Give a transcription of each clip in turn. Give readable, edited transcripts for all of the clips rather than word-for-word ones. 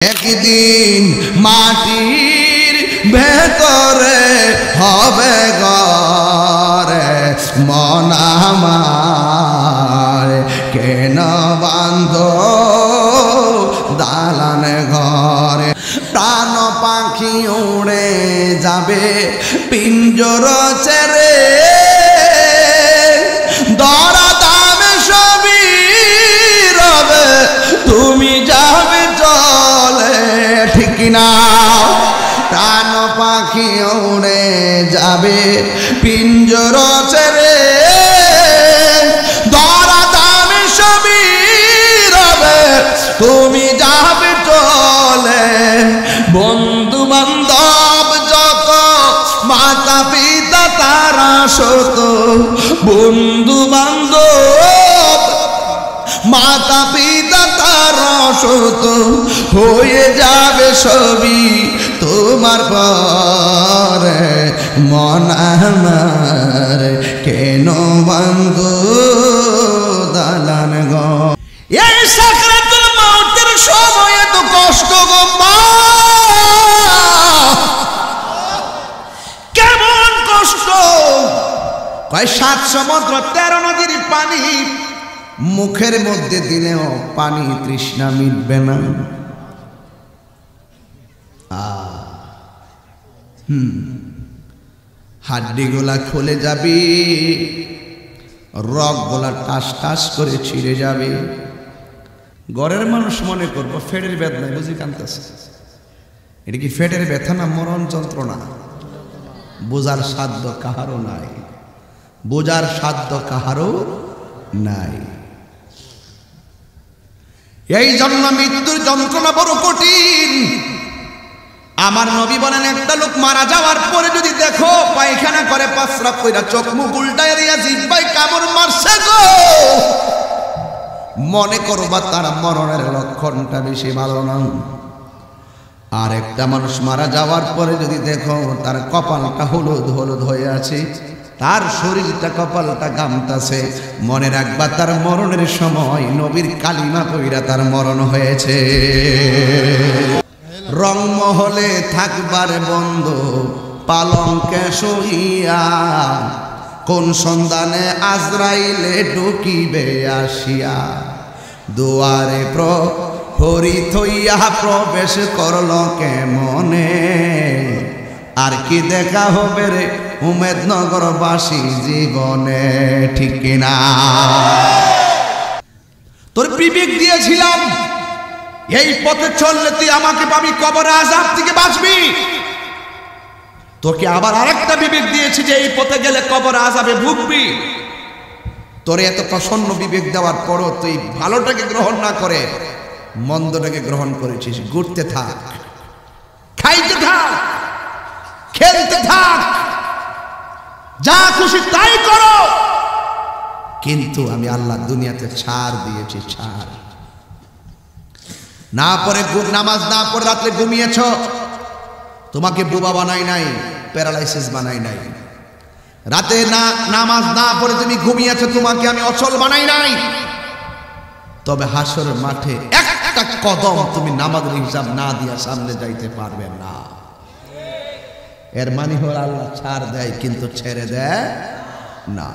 একদিন মাটির ভেতরে হবে ঘরে মন আমার কেন বান্ধ দালান ঘরে প্রাণ পাখি উড়ে যাবে পিঞ্জর ছেড়ে দরা দামে সবই রবে তুমি যাবে চলে ঠিক না প্রাণ পাখি উড়ে যাবে পিঞ্জর ছেড়ে দরা দামে সবই রবে তুমি যাবে চলে বন্ধু বান্ধব যত মাতা পিতা তারা শত বন্ধু বান্ধব মাতা পিতা তারা শত হয়ে যাবে সবই তোমার পরে মন আমার কেন বন্ধু দালান গো এই সাকরাতুল মউতের সময় এত কষ্ট গো মা কেমন কষ্ট কয় 7 সমুদ্র 13 নদীর পানি মুখের মধ্যে দিলেও পানি তৃষ্ণা মিটবে না হাড্ডিগুলা খুলে যাবে রগগুলা টাস টাস করে ছিঁড়ে যাবে ঘরের মানুষ মনে করবো ফেটের বেদনা বুঝি কাঁদতেছে এটা কি ফেটের ব্যথা না মরণ যন্ত্রণা বোঝার সাধ্য কাহারও নাই বোঝার সাধ্য কাহারও নাই এই জন্য মৃত্যুর যন্ত্রণা বড় কঠিন আমার নবী বলেন একটা লোক মারা যাওয়ার পরে যদি দেখো পায়খানা করে পাঁচরাপ কইরা চোখ মুখ উল্টায় দিয়া জিহ্বায় কামড় মারছে গো মনে করবা তার মরণের লক্ষণটা বেশি ভালো না আর একটা মানুষ মারা যাওয়ার পরে যদি দেখো তার কপালটা হলুদ হলুদ হয়ে আছে তার শরীরটা কপালটা গামতাছে মনে রাখবা তার মরণের সময় নবীর কালিমা কইরা তার মরণ হয়েছে রংমহলে থাকবার বন্ধ পালঙ্কে সহিয়া কোন সন্ধানে আজরাইলে ঢুকিবে আসিয়া দুয়ারে প্রহরী থইয়া প্রবেশ করল কেমনে আর কি দেখা হবে রে উমেদনগরবাসী জীবনে ঠিক কিনা তোর বিবেক দিয়েছিলাম এই পথে চললে তুই আমাকে পাবি কবরে আযাব থেকে বাঁচবি তোকে আবার আরেকটা বিবেক দিয়েছি যে এই পথে গেলে কবরে আযাবে ভুগবি তোরে এত প্রসন্ন বিবেক দেওয়ার পরও তুই ভালোটাকে গ্রহণ না করে মন্দটাকে গ্রহণ করেছিস ঘুরতে থাক খাইতে থাক খেলতে থাক যা খুশি তাই করো কিন্তু আমি আল্লাহ দুনিয়াতে ছাড় দিয়েছি ছাড় না পরে নামাজ না পড়ে রাত্রে ঘুমিয়েছ তোমাকে বোবা বানাই নাই প্যারালাইসিস বানাই নাই রাতে না নামাজ না পড়ে তুমি ঘুমিয়েছ তোমাকে আমি অচল বানাই নাই তবে হাসরের মাঠে একটা কদম তুমি নামাজের হিসাব না দিয়া সামনে যাইতে পারবে না এর মানে হল আল্লাহ ছাড় দেয় কিন্তু ছেড়ে দেয় না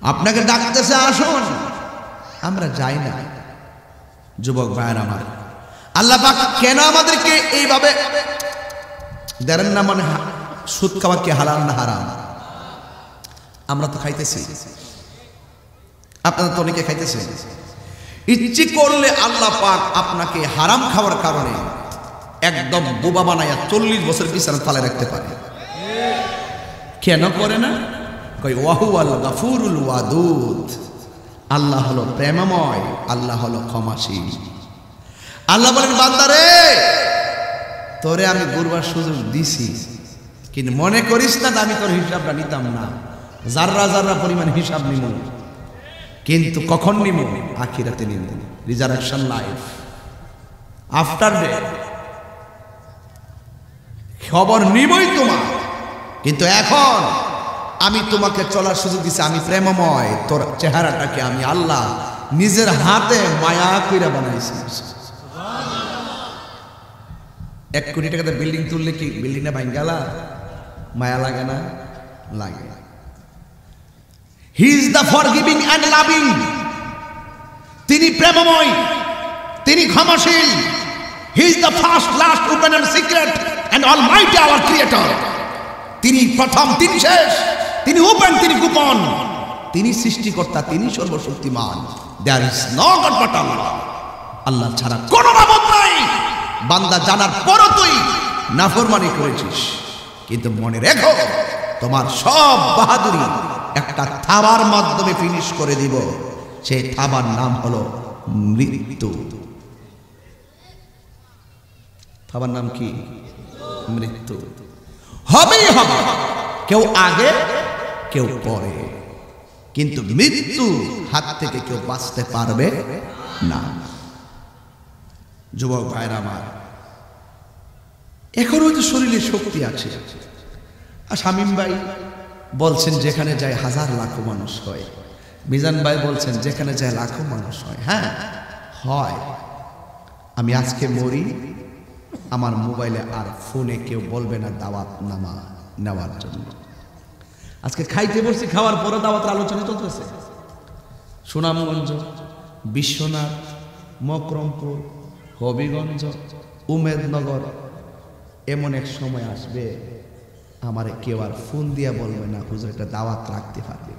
আপনাকে ডাকতেছে আসুন আমরা যাই না যুবক ভাইয়ের আমার আল্লাহ পাক কেন আমাদেরকে এইভাবে দেন না মানে সুদ খাওয়া কি হালাল না হারাম আমরা তো খাইতেছি আপনারা তো অনেকে খাইতেছেন ইচ্ছে করলে আল্লাহ পাক আপনাকে হারাম খাওয়ার কারণে একদম বোবা বানাইয়া 40 বছর বিছানা তালে রাখতে পারে কেন করে না কই ওয়াহুয়াল গাফুরুল ওয়াদুদ আল্লাহ হলো প্রেমময় আল্লাহ হলো ক্ষমাশীল আল্লাহ বলেন বান্দারে তোরে আমি গুরবার সুযোগ দিছি কিন্তু মনে করিস না আমি তোর হিসাবটা নিতাম না জাররা জাররা পরিমাণ হিসাব নিব কিন্তু কখন নিব আখিরাতে নিব রিজারেকশন লাইফ আফটার ডে খবর নিবই তোমার কিন্তু এখন আমি তোমাকে চলার সুযোগ দিছি, আমি প্রেমময়, তোর চেহারাটাকে আমি আল্লাহ নিজের হাতে মায়া কইরা বানাইছে। 1 কোটি টাকাতে বিল্ডিং তুললে কি বিল্ডিংটা ভাঙ্গালা? মায়া লাগে না? লাগে। He is the forgiving and loving. তিনি প্রেমময়, তিনি ক্ষমাশীল। He is the first, last, open and secret and Almighty hour creator. তিনি প্রথম, তিনি শেষ, তিনি ওপেন, তিনি গোপন, তিনি সৃষ্টিকর্তা, তিনি সর্বশক্তিমান। There is no God but Allah. Allah ছাড়া কোনো মাবুদ নাই। বান্দা জানার পরও তুই নাফরমানি করেছিস, কিন্তু মনে রেখো তোমার সব বাহাদুরি একটা থাবার মাধ্যমে ফিনিশ করে দিব। সেই থাবার নাম হলো মৃত্যু। থাবার নাম কি? মৃত্যু। হবেই হবে, কেউ আগে কেউ পরে, কিন্তু মৃত্যু হাত থেকে কেউ বাঁচতে পারবে না। যুবক ভাইরা আমার, এখনো তো শরীরে শক্তি আছে। আর শামীম ভাই বলছেন যেখানে যায় হাজার লাখো মানুষ হয়। মিজান ভাই বলছেন যেখানে যায় লাখো মানুষ হয়। হ্যাঁ হয়। আমি আজকে মরি, আমার মোবাইলে আর ফোনে কেউ বলবে না দাওয়াত নামা নেওয়ার জন্য। আজকে খাইতে বসছি, খাওয়ার পরে দাওয়াতের আলোচনা চলতেছে। সুনামগঞ্জ, বিশ্বনাথ, মকরমপুর, হবিগঞ্জ, উমেদনগর, এমন এক সময় আসবে আমারে কেউ আর ফোন দিয়া বলবে না হুজুর একটা দাওয়াত রাখতে পারবে।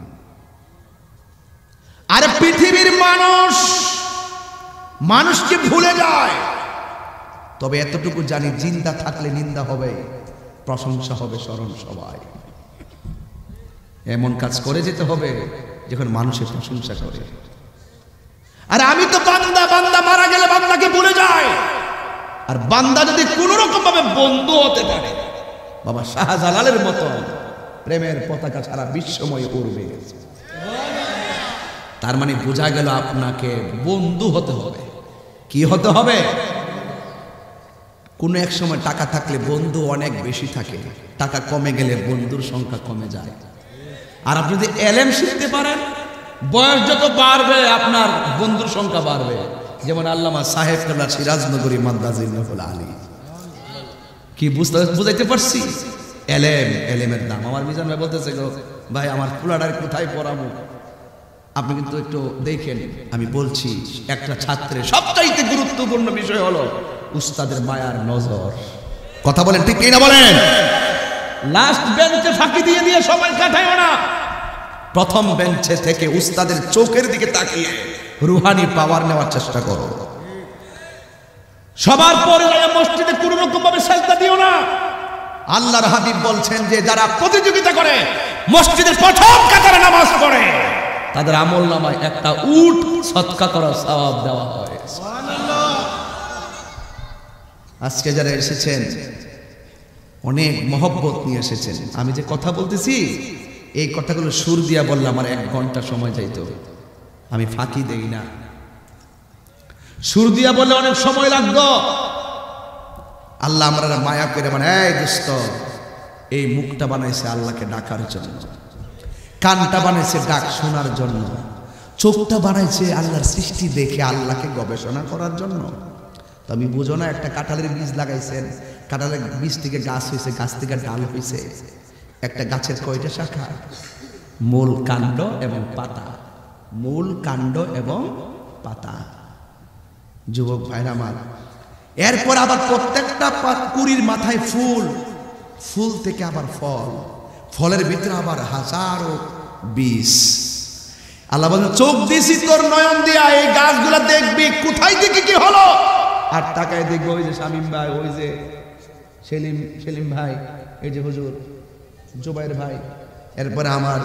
আরে পৃথিবীর মানুষ মানুষকে ভুলে যায়। তবে এতটুকু জানি, জিন্দা থাকলে নিন্দা হবে, প্রশংসা হবে স্মরণ সবাই। এমন কাজ করে যেতে হবে যখন মানুষের প্রশংসা করে। আর আমি তো বান্দা, বান্দা মারা গেলে বান্দাকে ভুলে যায়। আর বান্দা যদি কোন রকম ভাবে বন্ধু হতে পারে, বাবা শাহজালালের মতো প্রেমের পতাকা সারা বিশ্বময় উড়বে। তার মানে বোঝা গেল আপনাকে বন্ধু হতে হবে। কি হতে হবে? কোন এক সময় টাকা থাকলে বন্ধু অনেক বেশি থাকে, টাকা কমে গেলে বন্ধুর সংখ্যা কমে যায়। আর আপনি যদি এলেম শিখতে পারেন, বয়স যত বাড়বে আপনার বন্ধুর সংখ্যা বাড়বে। যেমন আল্লামা সাহেব কাবলা সিরাজনগরী মাদ্রাজিল আলী। কি বুঝাইতে পারছি? এলেমের দাম। আমার মিজান ভাই বলতেছে গো ভাই আমার ফুলাডার কোথায় পড়াবো, আপনি কিন্তু একটু দেখেন। আমি বলছি একটা ছাত্রের সবচাইতে গুরুত্বপূর্ণ বিষয় হলো উস্তাদের মায়ার নজর। কথা বলেন ঠিক কিনা বলেন? লাস্ট বেঞ্চে ফাঁকি দিয়ে দিয়ে সময় কাটায় না, প্রথম বেঞ্চে থেকে উস্তাদের চোখের দিকে তাকিয়ে রুহানি পাওয়ার নেওয়ার চেষ্টা করো। সবার পরে মসজিদে কোন রকম ভাবে সাজদা দিও না। আল্লাহর হাবিব বলছেন যে যারা প্রতিযোগিতা করে মসজিদের প্রথম কাতারে নামাজ পড়ে, তাদের আমল নামায় একটা উট সদকা করার সওয়াব দেওয়া হয়। আজকে যারা এসেছেন অনেক মহব্বত নিয়ে এসেছেন। আমি যে কথা বলতেছি এই কথাগুলো সুর দিয়া বললে আমার 1 ঘন্টা সময় যাইতো। আমি ফাঁকি দেই না, সুর দিয়া বললে অনেক সময় লাগতো। আল্লাহ আমরা মায়া করে মানে এই দোস্ত, এই মুখটা বানাইছে আল্লাহকে ডাকার জন্য, কানটা বানাইছে ডাক শোনার জন্য, চোখটা বানাইছে আল্লাহর সৃষ্টি দেখে আল্লাহকে গবেষণা করার জন্য। তো আমি বুঝো না, একটা কাঁঠালের বীজ লাগাইছেন, কাঁঠালের বীজ থেকে গাছ হয়েছে, গাছ থেকে ডাল হয়েছে। একটা গাছের কয়টা শাখা? মূল, কাণ্ড এবং পাতা। মূল, কাণ্ড এবং পাতা। যুবক ভাইরা আমার, এরপর আবার প্রত্যেকটা কুড়ির মাথায় ফুল, ফুল থেকে আবার ফল, ফলের ভিতরে আবার হাজারো বীজ। আল্লাহ বলেন চোখ দিছি তোর নয়ন দিয়া, এই গাছগুলা দেখবি, কোথায় থেকে কি হলো। আর তাকায় দেখবো ওই যে শামীম ভাই, ওই যে সেলিম ভাই, এই যে হুজুর জুবাইর ভাই, এরপরে আমার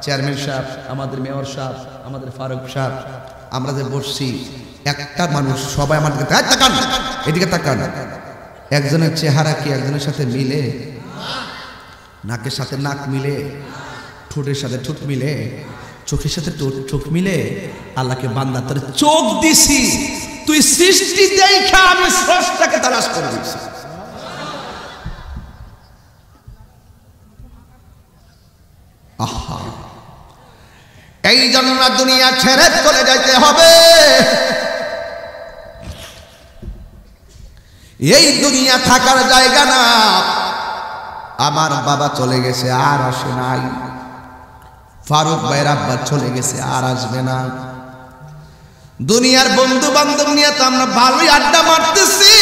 চেয়ারম্যান সাহেব, আমাদের মেয়র সাহেব, আমাদের ফারুক সাহেব, আমরা যে বসছি, একটা মানুষ সবাই আমার দিকে তাকান, এদিকে তাকান। একজনের চেহারা কি একজনের সাথে মিলে? নাকের সাথে নাক মিলে, ঠোঁটের সাথে ঠোঁট মিলে, চোখের সাথে চোখ মিলে? আল্লাহকে বান্দা তোর চোখ দিছি, তুই সৃষ্টি দেখা আমি স্রষ্টাকে তালাশ করে দিছি। আহা, এই জন্য দুনিয়া ছেড়ে চলে যেতে হবে। এই দুনিয়া থাকার জায়গা না। আমার বাবা চলে গেছে, আর আসে নাই। ফারুক ভাইয়ের আব্বা চলে গেছে, আর আসবে না। দুনিয়ার বন্ধু বান্ধব নিয়ে তো আমরা ভালোই আড্ডা মারতেছি,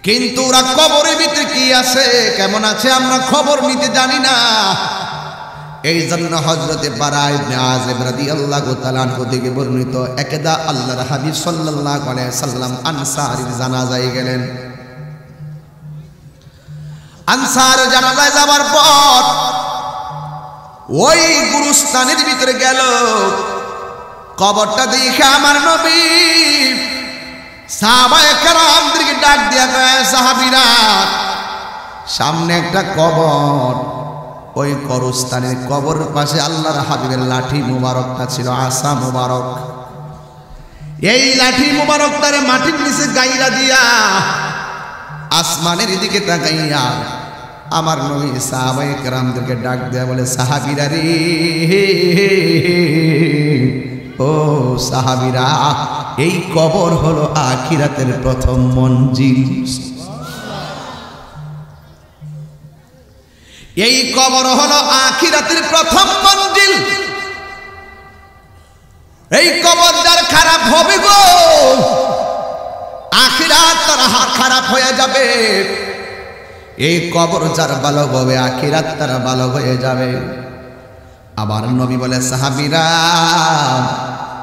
কিন্তু ওরা কবরের ভিতরে কি আছে, কেমন আছে আমরা খবর নিতে জানি না। এই জন্য হযরতে বারা ইবনে আযিব রাদিয়াল্লাহু তাআলা আনহু থেকে বর্ণিত, একদা আল্লাহর হাবিব সাল্লাল্লাহু আলাইহি সাল্লাম আনসারীর জানাজায় গেলেন। আনসার জানাজায় যাওয়ার পর ওই গুরুস্থানের ভিতরে গেল। কবরটা দেখে আমার নবী সাহাবায়ে কেরামদেরকে ডাক দিয়া কয়, সাহাবীরা, সামনে একটা কবর, ওই কবরস্থানের কবরের পাশে আল্লাহর হাবিবের লাঠি মুবারকটা ছিল, আসা মুবারক। এই লাঠি মুবারকটারে মাটির নিচে গাইরা দিয়া আসমানের দিকে তাকাইয়া আমার নবী সাহাবায়ে কেরামদেরকে ডাক দেয়া বলে, সাহাবীরা রে, ও সাহাবীরা, এই কবর হলো আখিরাতের প্রথম মঞ্জিল। এই কবর হলো আখিরাতের প্রথম মঞ্জিল। এই কবর যার খারাপ হবে গো, আখিরাত তার খারাপ হয়ে যাবে। এই কবর যার ভালো হবে, আখিরাত তার ভালো হয়ে যাবে। আবার নবী বলে, সাহাবীরা,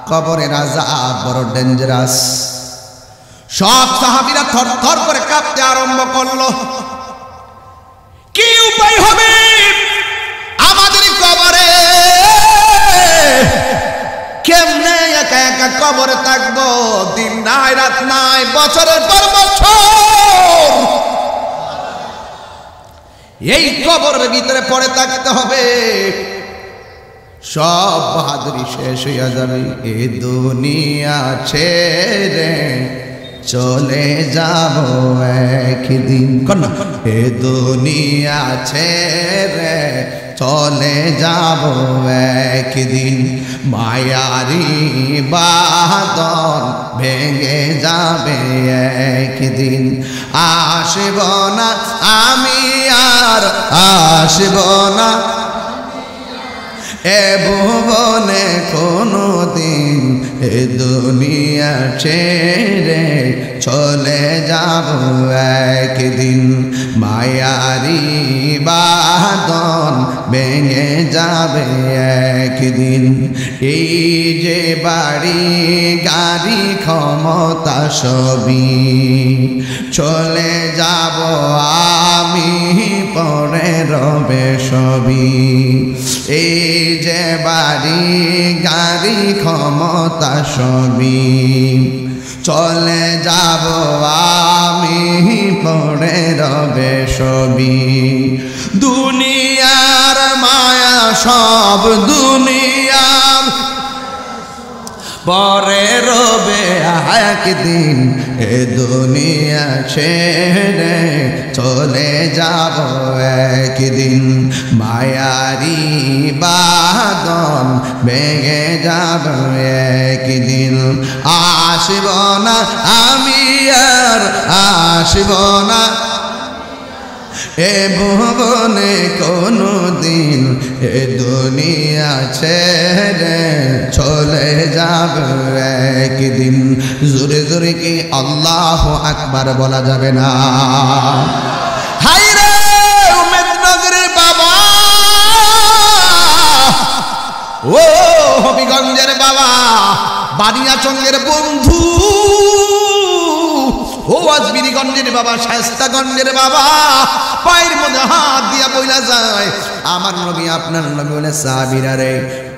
কবরের আযাব বড় ডেঞ্জারাস। সব সাহাবীরা থরথর করে কাঁপতে আরম্ভ করলো। কি উপায় হবে আমাদের কবরে? কেমনে একা একা কবরে থাকবো? দিন নাই, রাত নাই, বছরের পর বছর এই কবরের ভিতরে পড়ে থাকতে হবে। সব বাহাদুরি শেষ হইয়া যাবে। এ দুনিয়া ছেড়ে চলে যাব একদিন, এ দুনিয়া ছেড়ে চলে যাব একদিন। মায়ারি বাঁধন ভেঙে যাবে একদিন। আসব না আমি আর আসব না এ ভুবনে কোনো দিন। এ দুনিয়া ছেড়ে চলে যাব একদিন। মায়ারি বাঁধন ভেঙে যাবে একদিন। এই যে বাড়ি গাড়ি ক্ষমতা সবই চলে যাব আমি, পরে রবে সবই। এই যে বাড়ি গাড়ি ক্ষমতা সবই চলে যাব আমি, পরে রবে সবই। দুনিয়ার মায়া সব দুনিয়ার পরে রবে একদিন। এ দুনিয়া ছেড়ে চলে যাব একদিন। মায়ারি বাঁধন ভেঙে যাব একদিন। আসব না আমি আর আসব না এ ভুবনে কোনো দিন। এ দুনিয়া ছেড়ে চলে যাব একদিন। জোরে জোরে কি আল্লাহু আকবার বলা যাবে না? হায় রে উম্মেদনগরের বাবা, ও হবিগঞ্জের বাবা, বানিয়াচঙ্গের বন্ধু, ও আজমিরিগঞ্জের বাবা, শায়েস্তাগঞ্জের বাবা, পায়ের মধ্যে হাত দিয়া বইলা যায় আমার নবী, আপনার নবী বলে, সাহাবীরা রে,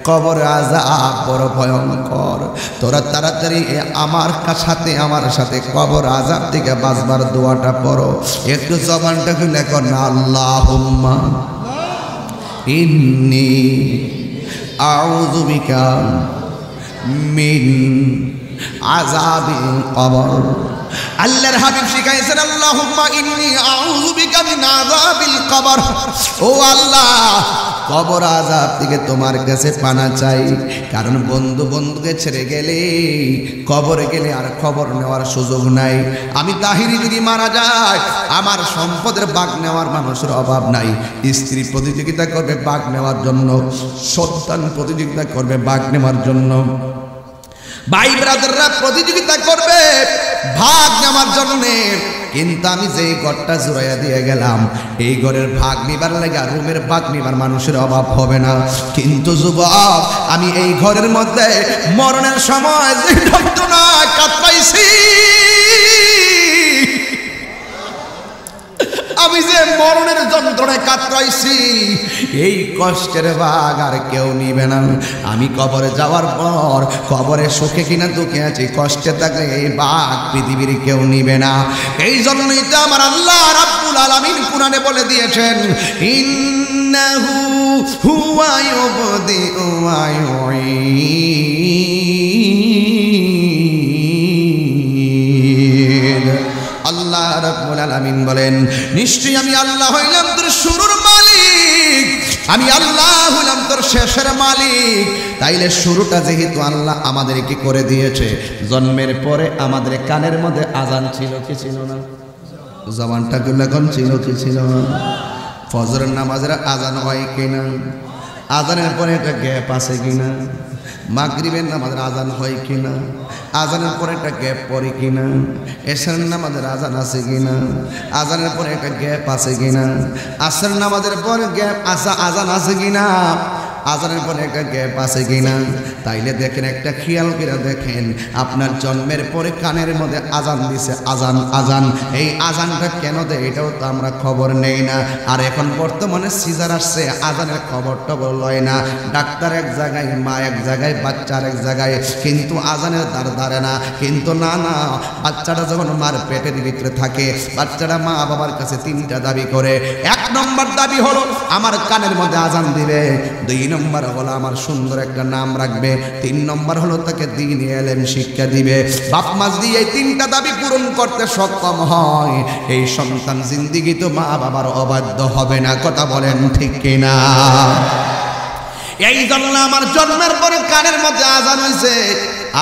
কবর আযাব বড় ভয়ঙ্কর। তোরা তাড়াতাড়ি আমার সাথে কবর আযাব থেকে বাঁচবার দোয়াটা পড়ো। একটু জবানটা খুলে কর না, আল্লাহুম্মা ইন্নী আউযু বিকা মিন আযাবিল কবর। আল্লাহর হাবিব শিখাইছেন, আল্লাহুম্মা ইন্নী আউযু বিকা মিন আযাবিল কবর। ও আল্লাহ, কবর আযাব থেকে তোমার কাছে পানা চাই। কারণ বন্ধু বন্ধুকে ছেড়ে গেলে কবরে গেলে আর খবর নেওয়ার সুযোগ নাই। আমি তাহিরি যদি মারা যায় আমার সম্পদের ভাগ নেওয়ার মানুষের অভাব নাই। স্ত্রী প্রতিযোগিতা করবে ভাগ নেওয়ার জন্য, সন্তান প্রতিযোগিতা করবে ভাগ নেওয়ার জন্য, ভাই ব্রাদাররা প্রতিযোগিতা করবে ভাগ নেওয়ার জন্য। কিন্তু আমি যেই ঘরটা জুড়াইয়া দিয়ে গেলাম এই ঘরের ভাগ নিবার লাগা রুমের ভাগ নিবার মানুষের অভাব হবে না। কিন্তু যুবক আমি এই ঘরের মধ্যে মরণের সময় যে যন্ত্রণা কাতরাইছি, আমি যে মরণের যন্ত্রণায় কাতরাইছি এই কষ্টের ভাগ আর কেউ নিবে না। আমি কবরে যাওয়ার পর কবরে সুখে কিনা দুঃখে আছি, কষ্টে থাকলে এই ভাগ পৃথিবীর কেউ নিবে না। এই জন্যই তো আমার আল্লাহ রাব্বুল আলামিন কুরআনে বলে দিয়েছেন, ইন্নাহু হুয়া ইউবদিউ ওয়া ইউঈদ। আল্লাহ রাব্বুল আলামিন বলেন, নিশ্চয়ই আমি আল্লাহ হইলাম তোর শুরুর মালিক, আমি আল্লাহ হইলাম তোর শেষের মালিক। তাইলে শুরুটা যেহেতু আল্লাহ আমাদেরকে করে দিয়েছে, জন্মের পরে আমাদের কানের মধ্যে আজান ছিল কি ছিল না? জবানটা গুলাখন ছিল কি ছিল না? ফজরের নামাজের আজান হয় কিনা? আজানের পরে একটা গ্যাপ আছে কিনা? মাগরিবের নামাজের আজান হয় কিনা? আজানের পরে একটা গ্যাপ পড়ে কিনা? এশারের নামাজের আজান আছে কিনা? আজানের পরে একটা গ্যাপ আছে কিনা? আসরের নামাজের পরে গ্যাপ আজান আছে কিনা? আজানের পরে একটা গ্যাপ আছে কিনা? তাইলে দেখেন, একটা খেয়াল করে দেখেন, আপনার জন্মের পরে কানের মধ্যে আজান দিছে, আজান আজান। এই আজানটা কেন দেয় এটাও তো আমরা খবর নেই না। আর এখন বর্তমানে সিজার আসছে, আজানের খবর টবর লয় না। ডাক্তার এক জায়গায়, মা এক জায়গায়, বাচ্চার এক জায়গায়, কিন্তু আজানের দ্বার ধারে না। কিন্তু না না, বাচ্চাটা যখন মার পেটের ভিতরে থাকে, বাচ্চাটা মা বাবার কাছে তিনটা দাবি করে। এক নম্বর দাবি হলো আমার কানের মধ্যে আজান দিবে, দুই নম্বর হলো আমার সুন্দর একটা নাম রাখবে, তিন নম্বর হলো তাকে দ্বীন ইলম শিক্ষা দিবে। বাপ মা যদি এই তিনটা দাবি পূরণ করতে সক্ষম হয়, এই সন্তান জিন্দেগি তো মা বাবার অবাধ্য হবে না। কথা বলেন ঠিক কিনা? এই জন্য আমার জন্মের পরে কানের মধ্যে আজান হয়েছে,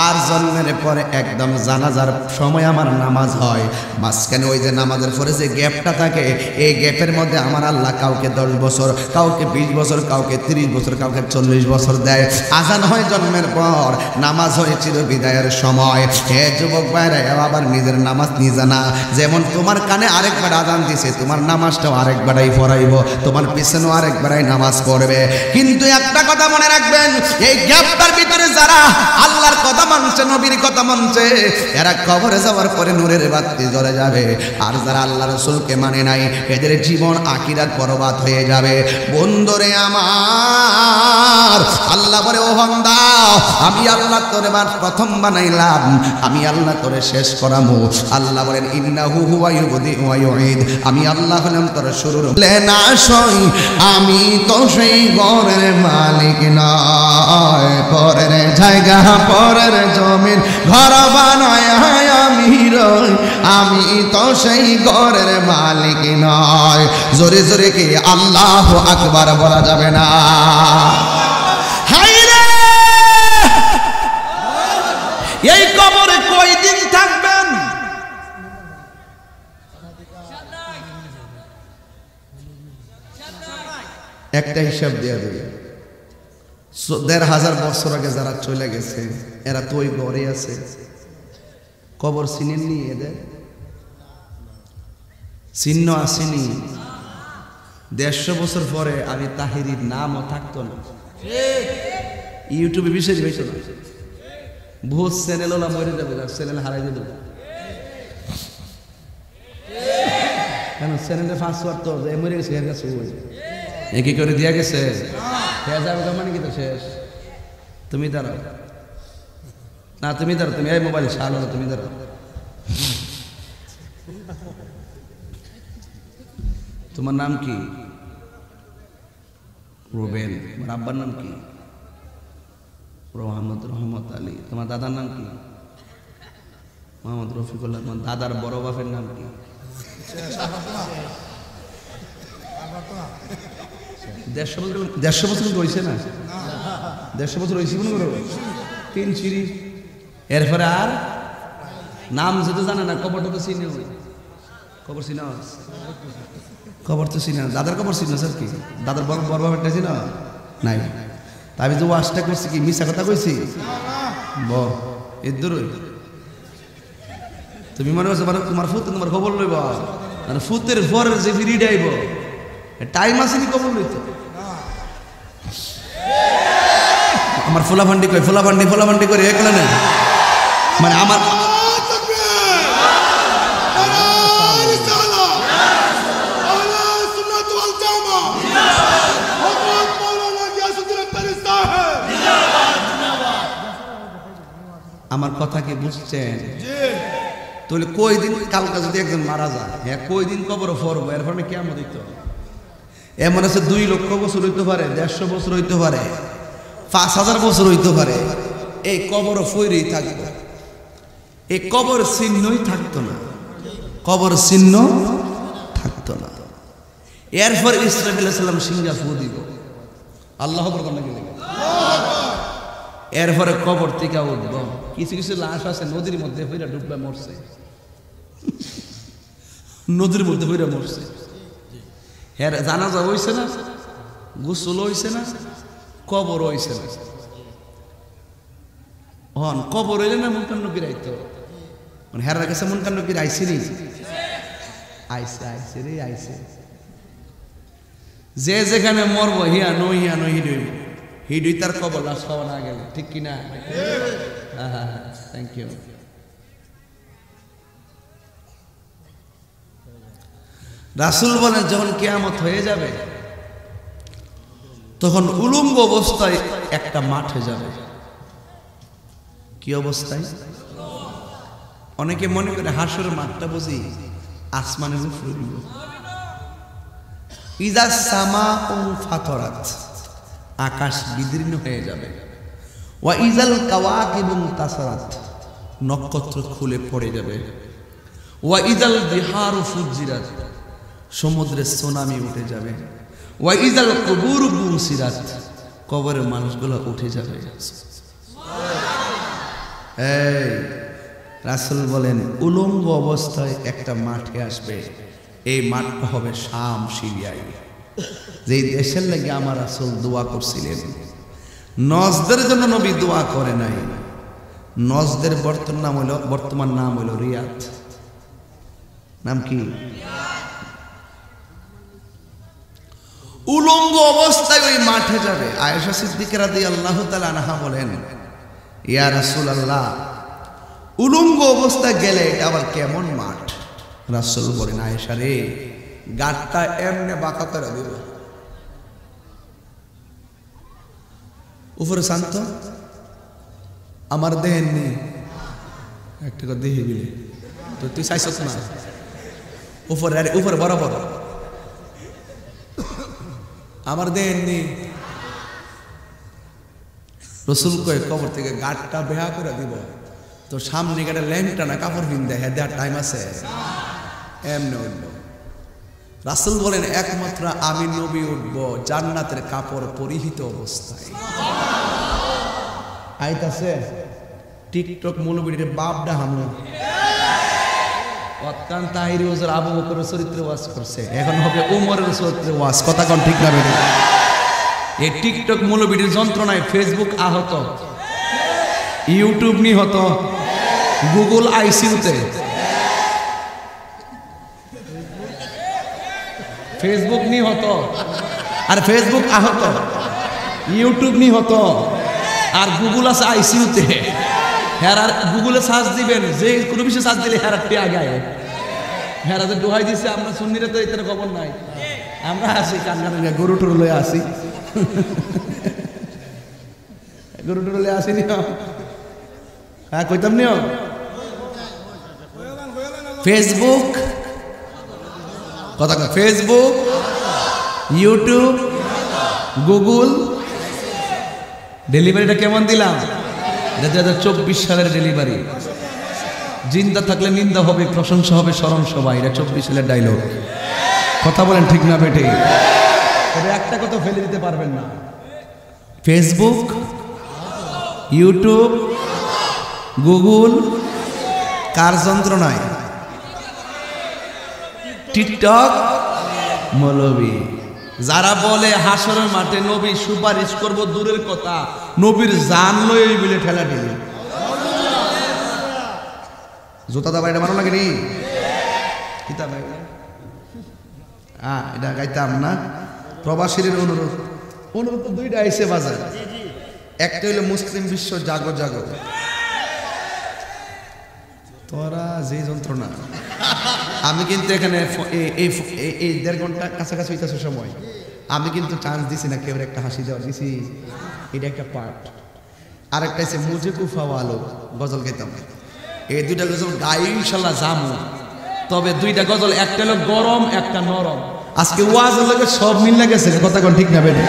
আর জন্মের পরে একদম জানাজার সময় আমার নামাজ হয়। মাঝখানে ওই যে নামাজের পরে যে গ্যাপটা থাকে, এই গ্যাপের মধ্যে আমার আল্লাহ কাউকে 10 বছর, কাউকে 20 বছর, কাউকে 30 বছর, কাউকে 40 বছর দেয়। আজান হয় জন্মের পর, নামাজ হয় চির বিদায়ের সময়। হে যুবক ভাইরা, আবার নিজের নামাজ নিজে না, যেমন তোমার কানে আরেকবার আজান দিছে, তোমার নামাজটাও আরেকবারই পড়াইব, তোমার পিছনেও আরেকবারই নামাজ পড়বে। কিন্তু একটা কথা মনে রাখবেন, এই গ্যাপটার ভিতরে যারা আল্লাহর কথা মানছে, নবীর কথা মানছে, এরা কবরে যাওয়ার পরে নূরের বাতি জ্বলে যাবে। আর যারা আল্লাহ রাসূলকে মানে নাই, এদের জীবন আখিরাত বরবাদ হয়ে যাবে। বন্ধুরে আমার, আল্লাহ বলে, ও বান্দা, আমি আল্লাহ তোরে প্রথম বানাইলাম, আমি আল্লাহ তোরে শেষ করামু। আল্লাহ বলেন, ইন্নাহু হুয়া ইউবদিউ ওয়া ইউঈদ, আমি আল্লাহ হলাম তোর শুরুর না সই, আমি তো সেই ঘরের মালিক নয়, পরের জায়গা পরের জমিন ঘর বানায় আমি রই, আমি তো সেই ঘরের মালিক নয়। জোরে জোরে কি আল্লাহু আকবার বলা যাবে না? এই কবরে কয়দিন থাকবেন? একটা হিসাব দিয়ে দেবে, 1500 বছর আগে যারা চলে গেছে এরা তো ওই ঘরে আছে। কবর চিনেননি? এদের চিহ্ন আসেনি। 150 বছর পরে আমি তাহিরির নামও থাকতো না, ইউটিউবে বিষয় হইতো না, বহুত চ্যানেল ওলা মরে যাবে, চ্যানেল হারাই দেবে। কেন? চ্যানেলের পাসওয়ার্ড তো মরে গেছে, এর কাছে কি করে দিয়া গেছে, মানে কি তো শেষ। তুমি দাঁড়াও না, তুমি দাঁড়াও, তুমি এই মোবাইল চালো না, তুমি দাঁড়াও। তোমার নাম কি? রুবেল। তোমার আব্বার নাম কি? রহমত আলী। তোমার দাদার নাম কি? মোহাম্মদ রফিকুল্লাহ। তোমার দাদার বড় বাপের নাম কি? 150 বছর হয়েছে না, 150 বছর হয়েছে মনে করো, 3 সিঁড়ি। এরপরে আর নাম যেতে জানে না, কবরটা তো চিনে, কবর চিনা, কবর তো চিনা, দাদার কবর চিনা স্যার, কি দাদার বড় বড় বাবাটা চিনা নাই? তাই যে ওয়াজটা করছি কি মিশা কথা কইছি? এদুর তুমি মনে করছো তোমার ফুত তোমার খবর লইব, মানে ফুতের পরের যে ফিরিটা আইব টাইম আসেনি খবর লইতো। আমার ফোলাফান্ডি কই, ফোলাফান্ডি করে একলা না, মানে আমার আমার কথা কি বুঝছেন? তাহলে কই দিন কালকা যদি একজন মারা যায়, হ্যাঁ কই দিন কবর ফরবো, এর ফলে কেমন দিত? এমন আছে 2 লক্ষ বছর হইতে পারে, 150 বছর হইতে পারে, 5000 বছর হইতে পারে, এই কবর ফইরেই থাকবে, এই কবর চিহ্নই থাকতো না, কবর চিহ্ন থাকতো না। এরপর ইসরাফিল আলাইহিস সালাম সিংহা ফু দিব, আল্লাহ আকবার নাকি, এরপরে কবর থেকে উঠব। কিছু কিছু লাশ আছে নদীর মধ্যে ফিরে ডুববে মরছে, নদীর মধ্যে ফিরে মরছে, এর জানাজা হইছে না, গোসল হইছে না, কবর হইছে না। হন কবর হইলে না মন কান্ন কিরাইতো, মানে হেরার কাছে মন কান্ন কিরা আইসি নি, আইসে রে আইসে, যে যেখানে মরবো হিয়া নই হিডুই তার কবর লাশ পাওয়া না গেলে, ঠিক কিনা? Thank you. রাসূল বলেন যখন কিয়ামত হয়ে যাবে তখন উলঙ্গ অবস্থায় একটা মাঠ হয়ে যাবে। কি অবস্থায়? অনেকে মনে করে হাসরের মাঠটা বুঝি আসমানের উপরে, ইজা সামাউ ফাতরাত, আকাশ বিদীর্ণ হয়ে যাবে, ওয়া ইজাল কাওয়াকিবু তাসারাত, নক্ষত্র খুলে পড়ে যাবে, ওয়া ইজাল বিহারু ফুজিরাত, সমুদ্রে সুনামি উঠে যাবে, ওয়া ইজাল কুবুরু বুসিরাত, কবরের মানুষগুলো উঠে যাবে। এই রাসূল বলেন উলঙ্গ অবস্থায় একটা মাঠে আসবে, এই মাঠটা হবে শাম সিরিয়ায়, যেই দেশের লাগে আমার রাসূল দোয়া করছিলেন। নজদের জন্য নবী দোয়া করে নাই, নজদের বর্তমান নাম হইল রিয়াদ। নাম কি? উলঙ্গ অবস্থায় ওই মাঠে যাবে। আয়েশা সিদ্দিকা রাদিয়াল্লাহু তাআলা আনহা বলেন, ইয়া রাসূলুল্লাহ, উলঙ্গ অবস্থায় গেলে এটা আবার কেমন মাঠ? রাসূল বলেন, আয়েশা রে, গাটটা এমনে বাঁকা করে দিব, উপরে শান্ত, আমার দেহের নেই একটা দেহে গেলে তো তুই চাইছস না, উপরে বরাবর আমার দেহের নেই। রসুল কয়ে কবর থেকে গাটটা বেহা করে দিব, তো সামনে গাড়ে ল্যাংটা না কাপড় পিন্দে, হ্যাঁ দেওয়ার টাইম আছে, এমনি উঠব। রাসূল বলেন একমাত্র আমি নবী উঠব জান্নাতের কাপড় পরিহিত অবস্থায়। আইতাছে টিকটক মৌলবীর বাপডা হামলা অত্যন্ত তাহিরি হুজুর আবু বকরের চরিত্রে ওয়াজ করছে, এখন হবে ওমরের চরিত্রে ওয়াজ। কথা কোন ঠিক না বেরিয়ে? এই টিকটক মৌলবীর যন্ত্রণায় ফেসবুক আহত, ইউটিউব নিহত, গুগল আইসিইউতে, ফেসবুক নিহত আর ফেসবুক আহত, ইউটিউব নিহত আর গুগল আছে আইসিইউতে। হ্যাঁ আর গুগলে সার্চ দিবেন, যে কোনো বিষয়ে সার্চ দিলে হ্যাঁ আগে আয়, হ্যাঁ যে দোহাই দিছে আমরা সুন্নিরা তো এটার খবর নাই, আমরা আসি কান্না গরু টরু লয়ে আসি, গরু টরু লয়ে আসি নিও, হ্যাঁ কইতাম নিও। ফেসবুক কথা, ফেসবুক, ইউটিউব, গুগল, ডেলিভারিটা কেমন দিলাম? 2024 সালের ডেলিভারি। জিন্দা থাকলে নিন্দা হবে, প্রশংসা হবে স্মরণ সবাই, এটা 24 সালের ডায়লগ। কথা বলেন ঠিক না বেটে? তবে একটা কথা ফেলে দিতে পারবেন না, ফেসবুক, ইউটিউব, গুগল, কার যন্ত্রণায়, টিকটক, মৌলবী। যারা বলে হাসরের মাঠে নবী সুপারিশ করব দূরের কথা, নবীর জান লই বলে ঠেলা ঠেলি। জুতা দা বাইরে মারো লাগেনি কিতা ভাই? এটা গাইতাম না। প্রবাসীর অনুরোধ, অনুরোধ তো দুইটা আইছে বাজার। একটা হইলো মুসলিম বিশ্ব জাগো জাগো, তোরা যে যন্ত্রণা। আমি কিন্তু এখানে এই 1.5 ঘন্টা কাছাকাছি হইতেছে সময়, আমি কিন্তু চান্স দিছি না কেউ একটা হাসি দেওয়ার, দিছি এটা একটা পার্ট। আরেকটা হচ্ছে মুজে কুফাওয়ালো গজল গাইতাম। এই দুইটা গজল গাই ইনশাল্লাহ জামু, তবে দুইটা গজল একটা হলো গরম একটা নরম। আজকে ওয়াজের লগে সব মিলে গেছে, কথা কোন ঠিক না বেটা?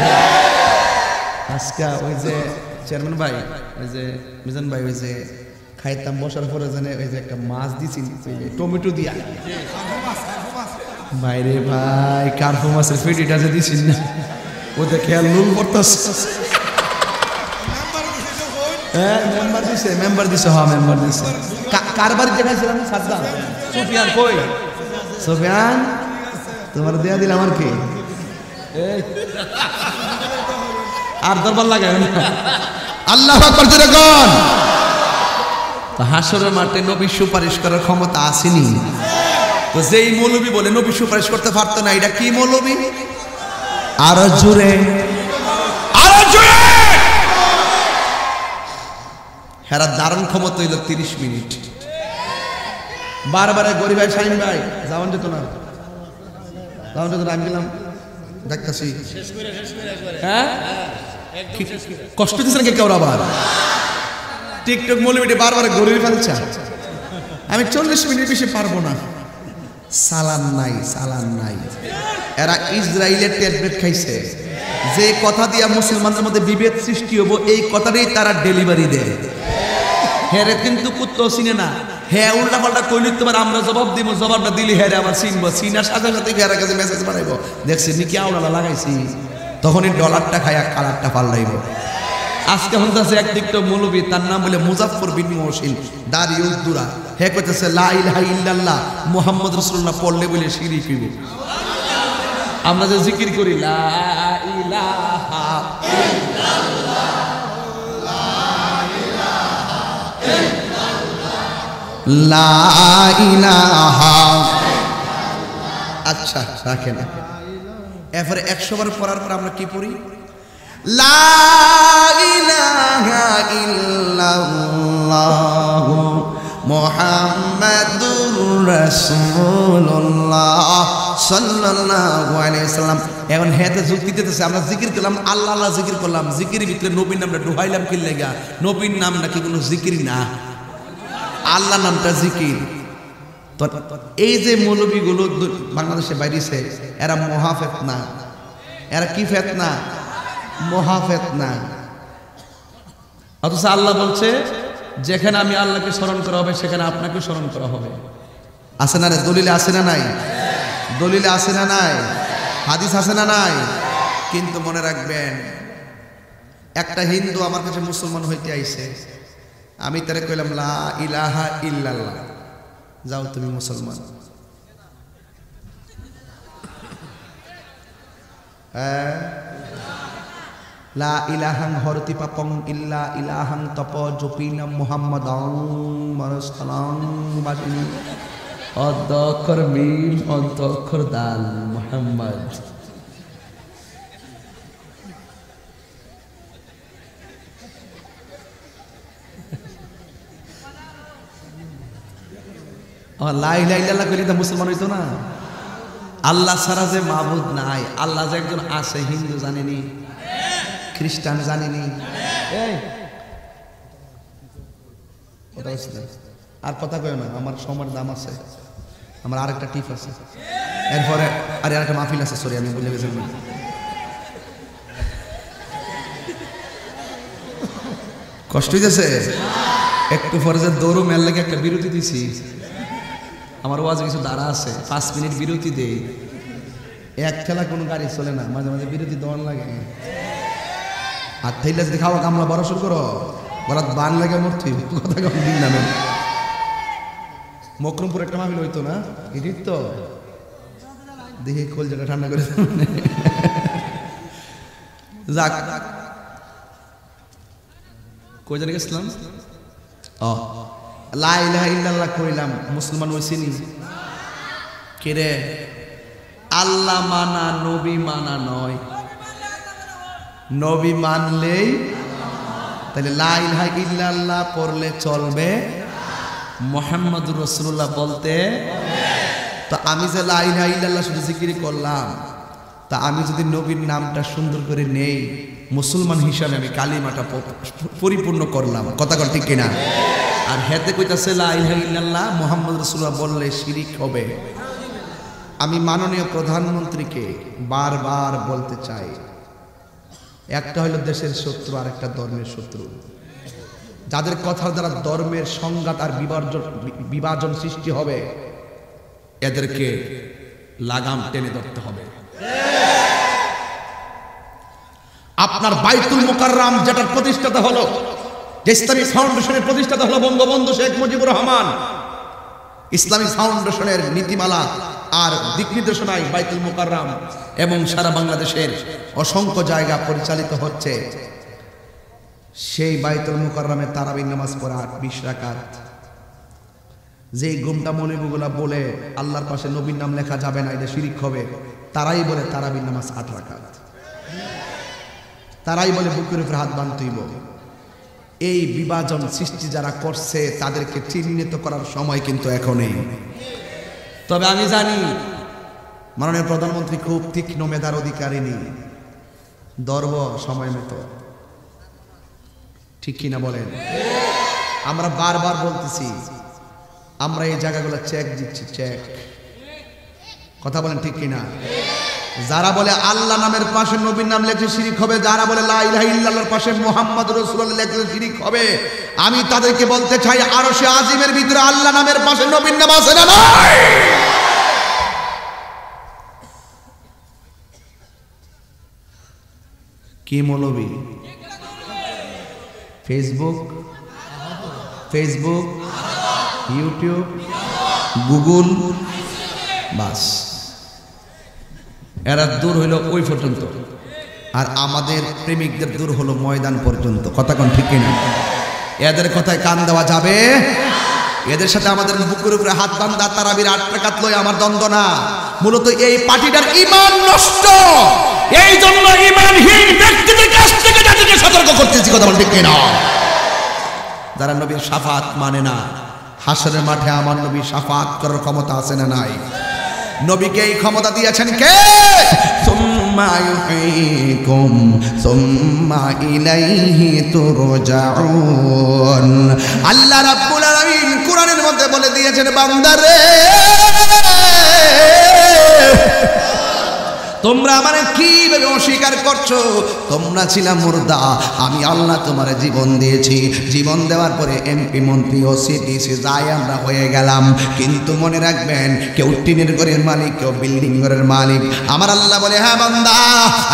আজকে ওই যে চেয়ারম্যান ভাই, ওই যে মিজান ভাই, ওই যে খাইতাম বসার পরে জানে ওই যে একটা মাছ দিছি টমেটো দিয়া, ভাইরে ভাই কার্পু মাছের ফেটিটা যে দিছিস না, ওদের খেয়াল নুন পড়তাছে। হ্যাঁ মেম্বার দিছে, মেম্বার দিছে, হ্যাঁ মেম্বার দিছে। কার বাড়ি দেখাইছিলাম? সাদ্দাম। সুফিয়ান কই? সুফিয়ান তোমার দেয়া দিলাম আর কি, আর দরবার লাগে আল্লাহ আকবার জোরে কোন। তো হাসরের মাঠে নবী সুপারিশ করার ক্ষমতা আসেনি। তো যেই মৌলবী বলে নবী সুপারিশ করতে পারতো না, এটা কি মৌলবী? আরো জোরে, আরো জোরে। হেরা দারুণ ক্ষমতা হইল 30 মিনিট। বারবার গরিব ভাই শাহিন ভাই যাওয়ান যেত না, যাওয়ান যেত না। আমি গেলাম দেখতেছি, হ্যাঁ কষ্ট দিচ্ছে নাকি কেউ? আবার টিকটক মৌলবীটি বারবার গরিব ফেলছে। আমি 40 মিনিট বেশি পারবো না। সালান নাই, সালান নাই। এরা ইসরায়েলের ট্যাবলেট খাইছে, যে কথা দিয়া মুসলমানদের মধ্যে বিভেদ সৃষ্টি হবো এই কথাটাই তারা ডেলিভারি দেয়। হ্যাঁ কিন্তু কুত্তো চিনে না, হ্যাঁ উল্টা পাল্টা কইলি তোমার আমরা জবাব দিব, জবাবটা দিলি হ্যাঁ আবার চিনবো, চিনার সাথে সাথে হ্যাঁ কাছে মেসেজ বানাইবো, দেখছি নাকি আওলালা লাগাইছি, তখনই ডলারটা খাইয়া কালারটা পাল্টাইব। আজকে হচ্ছে এক টিকটক মৌলবী, তার নাম বলে মুজাফফর বিন মুহসিন দাড়ি উদ্দুরা, হে কইতেছে লা ইলাহা ইল্লাল্লাহ মুহাম্মদ রাসূলুল্লাহ পড়লে বলে শিরিক হইব। আমরা যে জিকির করি লা ইলাহা ইল্লাল্লাহ, লা ইলাহা, আচ্ছা রাখেন। এরপরে 100 বার পড়ার পর আমরা কি পড়ি? লা ইলাহা ইল্লাল্লাহ মুহাম্মাদুর রাসূলুল্লাহ সাল্লাল্লাহু আলাইহি সাল্লাম। এখন হেতে যুক্তি দিতেছে, আমরা জিকির করলাম, আল্লাহ আল্লাহ জিকির করলাম, জিকিরের ভিতরে নবীর নামটা ঢুকাইলাম কি লাগা? নবীর নাম নাকি কোনো জিকির না, আল্লাহ নামটা জিকির। তো এই যে মৌলবীগুলো বাংলাদেশে বাইরেছে, এরা মহাফেতনা। এরা কি ফেতনা? মহাফেতনা। অথচ আল্লাহ বলছে যেখানে আমি আল্লাহকে স্মরণ করা হবে সেখানে আপনাকে স্মরণ করা হবে। আছে না রে? দলিলে আছে না নাই? দলিলে আছে না নাই? হাদিস আছে না নাই? কিন্তু মনে রাখবেন, একটা হিন্দু আমার কাছে মুসলমান হইতে আইছে, আমি তারে কইলাম লা ইলাহা ইল্লাল্লাহ, যাও তুমি মুসলমান। হ্যাঁ, লা ইলাহাং হরতি পাপং ইল্লা ইলাহাং তপ জপিনাম মুহাম্মাদাং মারসালাং বাজিনি অদ্দক্ষর মিম অন্তক্ষর দাল মুহাম্মদ। লা ইলাহা ইল্লাল্লাহ কইলে তো মুসলমান হইতো না। আল্লাহ ছাড়া যে মাবুদ নাই, আল্লাহ যে একজন আছে, হিন্দু জানেনি, খ্রিস্টান জানেনি। আর কথা কয় না, আমার সময়ের দাম আছে, আমার আরেকটা টিপ আছে, এরপরে আর আরেকটা মাহফিল আছে, সরি আমি বলে গেছি। কষ্ট হইতেছে একটু পরে যে দৌড়ো মেল লাগে একটা বিরতি দিছি, আমার ওয়াজে কিছু দাঁড়া আছে, 5 মিনিট বিরতি দেই, এক ঠেলা কোনো গাড়ি চলে না, মাঝে মাঝে বিরতি দোয়ান লাগে। আর থাইলে যদি খাওয়া কামলা বড় শুরু করো, বরাত বান লাগে মূর্তি কথা কম দিন না। মকরমপুর একটা মাহফিল হইতো না, এটির তো দেখি খোল জায়গা ঠান্ডা করে যাক। কই জানি গেছিলাম? লা ইলাহা ইল্লাল্লাহ কইলাম, মুসলমান হইছিনি? কে রে? আল্লাহ মানা নবী মানা নয়, নবী মানলেই তাহলে লা ইলাহা ইল্লাল্লাহ পড়লে চলবে, মুহাম্মাদুর রাসূলুল্লাহ বলতে। তো আমি যে লা ইলাহা ইল্লাল্লাহ শুধু জিকির করলাম, তা আমি যদি নবীর নামটা সুন্দর করে নেই, মুসলমান হিসাবে আমি কালিমাটা পরিপূর্ণ করলাম। কথা কর ঠিক কিনা? আর হেতে কইতাছে লা ইলাহা ইল্লাল্লাহ মুহাম্মাদুর রাসূলুল্লাহ বললে শিরিক হবে। আমি মাননীয় প্রধানমন্ত্রীকে বারবার বলতে চাই, একটা হলো দেশের শত্রু আর একটা ধর্মের শত্রু। যাদের কথার দ্বারা ধর্মের সংঘাত আর বিভাজন সৃষ্টি হবে, এদেরকে লাগাম টেনে ধরতে হবে। আপনার বাইতুল মুকাররম যেটার প্রতিষ্ঠাতা হলো, যে ইসলামী ফাউন্ডেশনের প্রতিষ্ঠাতা হলো বঙ্গবন্ধু শেখ মুজিবুর রহমান, ইসলামী ফাউন্ডেশনের নীতিমালা আর দিক নির্দেশনায় বাইতুল মুকাররম এবং সারা বাংলাদেশের অসংখ্য জায়গা পরিচালিত হচ্ছে। সেই বাইতুল মুকাররমে তারাবির নামাজ পড়া 20 রাকাত। যেই গুমটা মৌলবীগুলা বলে আল্লাহর পাশে নবীর নাম লেখা যাবে না, এটা শিরিক হবে, তারাই বলে তারাবির নামাজ 8 রাকাত। তারাই বলে বুকের উপরে হাত বাঁধতেইব। এই বিভাজন সৃষ্টি যারা করছে তাদেরকে চিহ্নিত করার সময় কিন্তু এখনই। তবে আমি জানি মাননীয় প্রধানমন্ত্রী খুব তীক্ষ্ণ মেধার অধিকারিণী, ধরব সময় মতো, ঠিক কিনা বলেন? আমরা বারবার বলতেছি, আমরা এই জায়গাগুলো চেক দিচ্ছি, চেক। কথা বলেন ঠিক কিনা? যারা বলে আল্লাহ নামের পাশে নবীর নাম লেখে শিরিক হবে, যারা বলে লা ইলাহা ইল্লাল্লাহর পাশে মুহাম্মাদুর রাসূলুল্লাহ লেখলে শিরিক হবে, আমি তাদেরকে বলতে চাই, আরশে আজিমের ভিতরে আল্লাহ নামের পাশে নবীর নাম আছে না নাই? কি মৌলবী? ফেসবুক, ইউটিউব, গুগল, বাস। এরা দূর হইল ওই পর্যন্ত, আর আমাদের প্রেমিকদের দূর হলো ময়দান পর্যন্ত। কথা কোন ঠিক কিনা? এদের কথায় কান দেওয়া যাবে? এদের সাথে আমাদের বুকের উপরে হাত বান্ধা তারাবির 8 রাকাত লয় আমার দ্বন্দ্ব না। মূলত এই পার্টিটার ঈমান নষ্ট, এই জন্য ঈমানহীন ব্যক্তিদের কাছ থেকে যাদেরকে সতর্ক করতেছি। কথা বল ঠিক কিনা? যারা নবীর শাফাত মানে না, হাসরের মাঠে আমার নবীর শাফাত করার ক্ষমতা আছে না নাই? নবীকে এই ক্ষমতা দিয়েছেন কে? সুম্মা ইউহয়িকুম সুম্মা ইলাইহি তুরজাউন। আল্লাহ রাব্বুল আলামিন কোরআনের মধ্যে বলে দিয়েছেন, বান্দারে তোমরা আমারে কিভাবে অস্বীকার করছো? তোমরা ছিলা মুর্দা, আমি আল্লাহ তোমার জীবন দিয়েছি। জীবন দেওয়ার পরে এমপি, মন্ত্রী, ওসি, ডিসি যাই আমরা হয়ে গেলাম। কিন্তু মনে রাখবেন, কেউ টিনের ঘরের মালিক, কেউ বিল্ডিং ঘরের মালিক। আমার আল্লাহ বলে, হ্যাঁ বান্দা,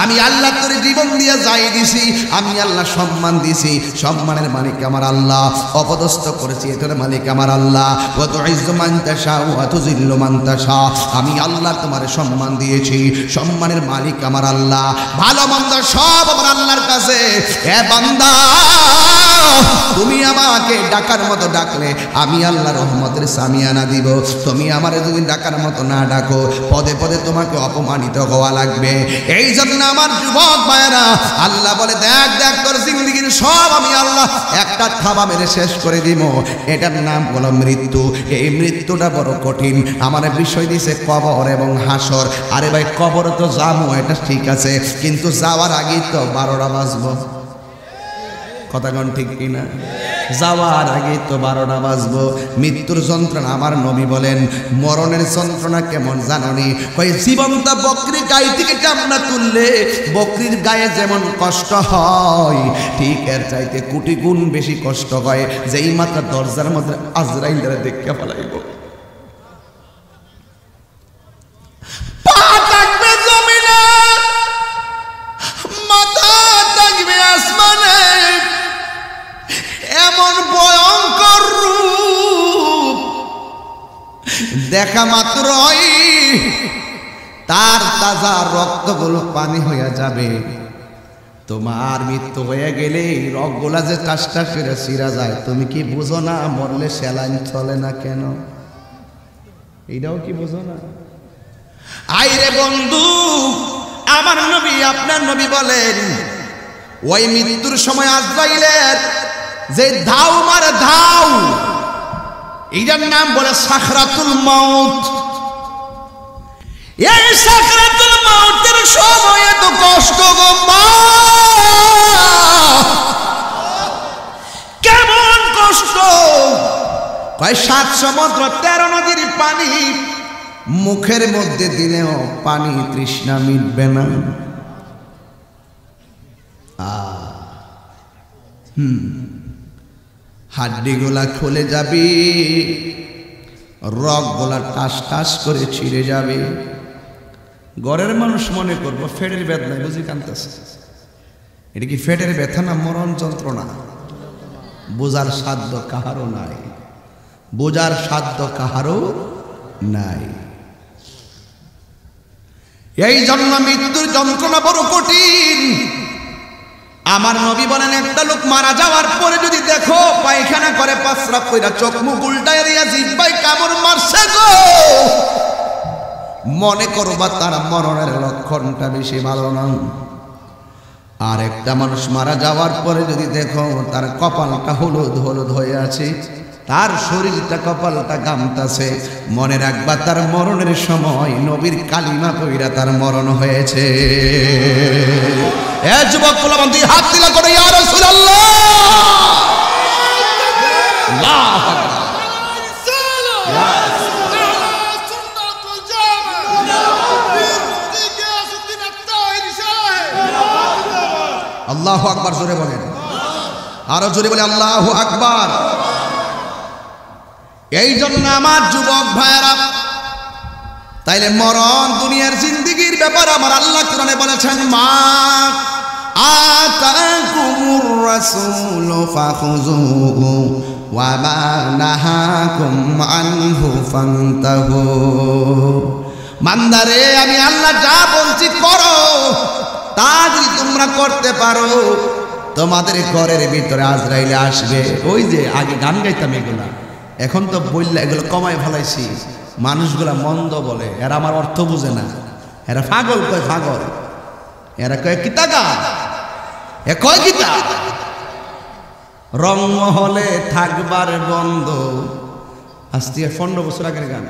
আমি আল্লাহ তোর জীবন দিয়ে যাই দিছি, আমি আল্লাহ সম্মান দিছি, সম্মানের মালিক আমার আল্লাহ। অপদস্থ করেছি, এটার মালিক আমার আল্লাহ। ওয়া তুইজ্জু মান তাশা ওয়া তুযিল্লু মান তাশা, আমি আল্লাহ তোমার সম্মান দিয়েছি, সম্মানের মালিক আমার আল্লাহ। ভালো মন্দ সব আমার আল্লাহর কাছে। হে বান্দা, তুমি আমাকে ডাকার মতো ডাকলে আমি আল্লাহ রহমতের সামিয়ানা দিব। তুমি আমারে যদি ডাকার মতো না ডাকো, পদে পদে তোমাকে অপমানিত হওয়া লাগবে। এই জন্য আমার যুবক ভাইয়েরা, আল্লাহ বলে, দেখ দেখ তোর জিন্দেগির সব আমি আল্লাহ একটা থাবা মেরে শেষ করে দিব। এটার নাম হলো মৃত্যু। এই মৃত্যুটা বড় কঠিন। আমার বিষয় দিছে কবর এবং হাসর। আরে ভাই, কবর তো যাবো, এটা ঠিক আছে, কিন্তু যাওয়ার আগেই তো 12টা বাজবো। কথা কোন ঠিক কিনা? যাওয়ার আগে তো 12টা বাজবো। মৃত্যুর যন্ত্রণা আমার নবী বলেন, মরণের যন্ত্রণা কেমন জাননি? ওই জীবন্ত বকরি গায়ে থেকে চামড়া তুললে বকরির গায়ে যেমন কষ্ট হয়, ঠিক এর চাইতে কোটি গুণ বেশি কষ্ট হয় যেই মাত্র দরজার মধ্যে আজরাইলরা দেখতে ফেলাইব। পা থাকবে দেখা মাত্রই তার তাজা রক্তগুলো পানি হয়ে যাবে। তোমার মৃত্যু হয়ে গেলে রগগুলা যে টাস টাস করে ছিঁড়া যায়, তুমি কি বুঝো না? মরলে স্যালাইন চলে না কেন? এইটাও কি বুঝো না? আইরে বন্ধু, আমার নবী আপনার নবী বলেন, ওই মৃত্যুর সময় আজরাইলের যে ধাও মারে ধাও, এইটার নাম বলে সাকরাতুল মাউত। এই সাকরাতুল মাউতের সময় এত কষ্ট গো মা, কেমন কষ্ট! কয় 7 সমুদ্র 13 নদীর পানি মুখের মধ্যে দিলেও পানি তৃষ্ণা মিটবে না। হাড্ডিগুলা খুলে যাবে, রগগুলা টাস টাস করে ছিঁড়ে যাবে। ঘরের মানুষ মনে করবো ফেটের বেদনা, বুঝি কাঁদতেছে। এটা কি ফেটের ব্যথা না মরণ যন্ত্রণা? বোঝার সাধ্য কাহারও নাই, বোঝার সাধ্য কাহারও নাই। এই জন্য মৃত্যুর যন্ত্রণা বড় কঠিন। আমার নবী বলেন, একটা লোক মারা যাওয়ার পরে যদি দেখো পায়খানা করে, পাঁচরাপ কইরা চোখ মুখ উল্টায় দিয়া জিহ্বায় কামড় মারছে গো, মনে করবা তার মরণের লক্ষণটা বেশি ভালো না। আর একটা মানুষ মারা যাওয়ার পরে যদি দেখো তার কপালটা হলুদ হলুদ হয়ে আছে, তার শরীরটা কপালটা গামতাছে, মনে রাখবা তার মরণের সময় নবীর কালিমা কইরা তার মরণ হয়েছে। এ যুবক কুলবন্দি হাত দিলা করে, ইয়া রাসূলুল্লাহ, আল্লাহু আকবার, আল্লাহু আকবার জোরে বলেন, আরো জোরে বলে আল্লাহু আকবার। এই জন্য আমার যুবক ভাইয়েরা, তাইলে মরণ দুনিয়ার জিন্দেগির ব্যাপার আমার আল্লাহ কোরআনে বলেছেন, মা আতাকুমুর রাসূলু ফাখুযুহু ওয়া মা নাহাকুম আনহু ফান্তাহু। বান্দারে, আমি আল্লাহ যা বলছি করো, তা যদি তোমরা করতে পারো, তোমাদের ঘরের ভিতরে আজরাইল আসবে। ওই যে আগে গান গাইতাম এগুলা, এখন তো বললে এগুলো কমায় ফেলাইছি। মানুষগুলা মন্দ বলে, এরা আমার অর্থ বুঝে না, এরা পাগল কয় পাগল, এরা কয় কিতা গান, এ কয় কিতা। রংমহলে থাকবার বন্ধ, আজ থেকে 15 বছর আগের গান।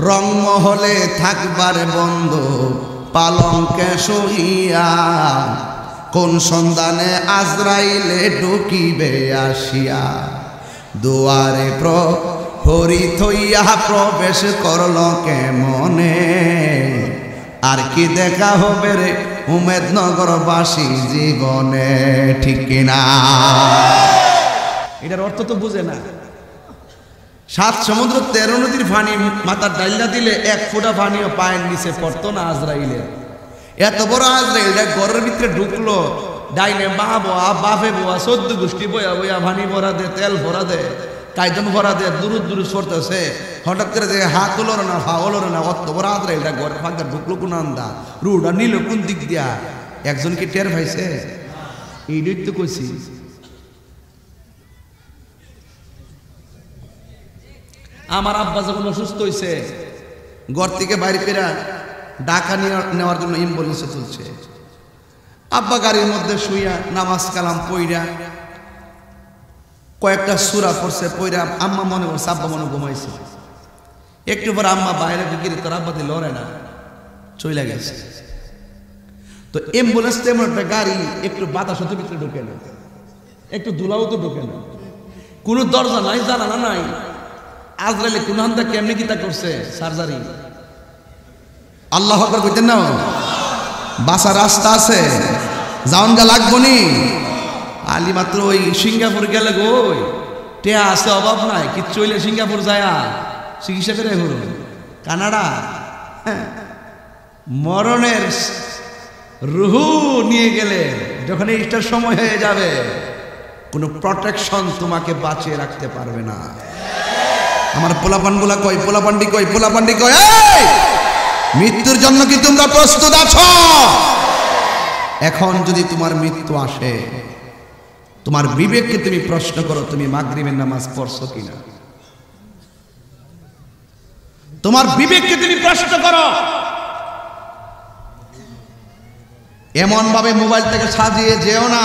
রংমহলে থাকবার বন্ধ, পালঙ্কে শুইয়া, কোন সন্ধানে আজরাইলে ঢুকিবে আসিয়া। দুয়ারে প্রহরী থইয়া প্রবেশ করল কেমনে, আর কি দেখা হবে রে উমেদনগরবাসী জীবনে, ঠিক কিনা? এটার অর্থ তো বুঝে না। 7 সমুদ্র 13 নদীর পানি মাথার ডাইলা দিলে 1 ফোঁটা পানিও পায়ের নিচে পড়তো না আজরাইলে। এত বড় আজরাইল ঘরের ভিতরে ঢুকলো, ডাইনে মা বোয়া বাপে বোয়া 14 গোষ্ঠী বয়া বয়া পানি ভরা দে, তেল ভরা দে, কায়দন ভরা দে, দূর দূর সরতেছে। হঠাৎ করে যে হাত ওলরে না, পা ওলরে না, অত বড় আজরাইলটা ঘরের ফাঁকা ঢুকলো কোন আন্দা, রুডা নিল কোন দিক দিয়া, একজন কি টের পাইছে? এইটাই তো কইছি। আমার আব্বা যখন অসুস্থ হয়েছে, ঘর থেকে বাইরে ফেরা ঢাকা নেওয়ার জন্য অ্যাম্বুলেন্সে তুলছে। আব্বা গাড়ির মধ্যে শুইয়া নামাজ কালাম পইরা কয়েকটা সূরা পড়ছে, পইরা আম্মা মনে করছে আব্বা মনে ঘুমাইছে। একটু পর আম্মা বাইরে গিয়ে তোর আব্বা দিয়ে লড়ে না, চলে গেছে। তো অ্যাম্বুলেন্স তেমন একটা গাড়ি, একটু বাতাস হতে ভিতরে ঢুকে না, একটু ধুলাও তো ঢুকে না, কোনো দরজা নাই, জানালা নাই। আজরাইলে কোন হান্দা কেমনি কিতা করছে সার্জারি। আল্লাহু আকবার কইতেন না? বাসা রাস্তা আছে, যাওন গা লাগবো নি। আলী মাত্র ওই সিঙ্গাপুর গেলে গো, টেয়া আছে অভাব নাই, কি চইলে সিঙ্গাপুর যায়া চিকিৎসা করে হলো কানাডা। মরণের রুহু নিয়ে গেলে যখন এইটার সময় হয়ে যাবে, কোনো প্রটেকশন তোমাকে বাঁচিয়ে রাখতে পারবে না। আমার পোলাপানগুলা কই, পোলাপান্ডি কই, পোলাপান্ডি কই, এই মৃত্যুর জন্য কি তোমরা প্রস্তুত আছো? এখন যদি তোমার মৃত্যু আসে, তোমার বিবেককে তুমি প্রশ্ন করো, তুমি মাগরিবের নামাজ পড়ছো কিনা? তোমার বিবেককে তুমি প্রশ্ন করো। এমন ভাবে মোবাইলটাকে সাজিয়ে যেও না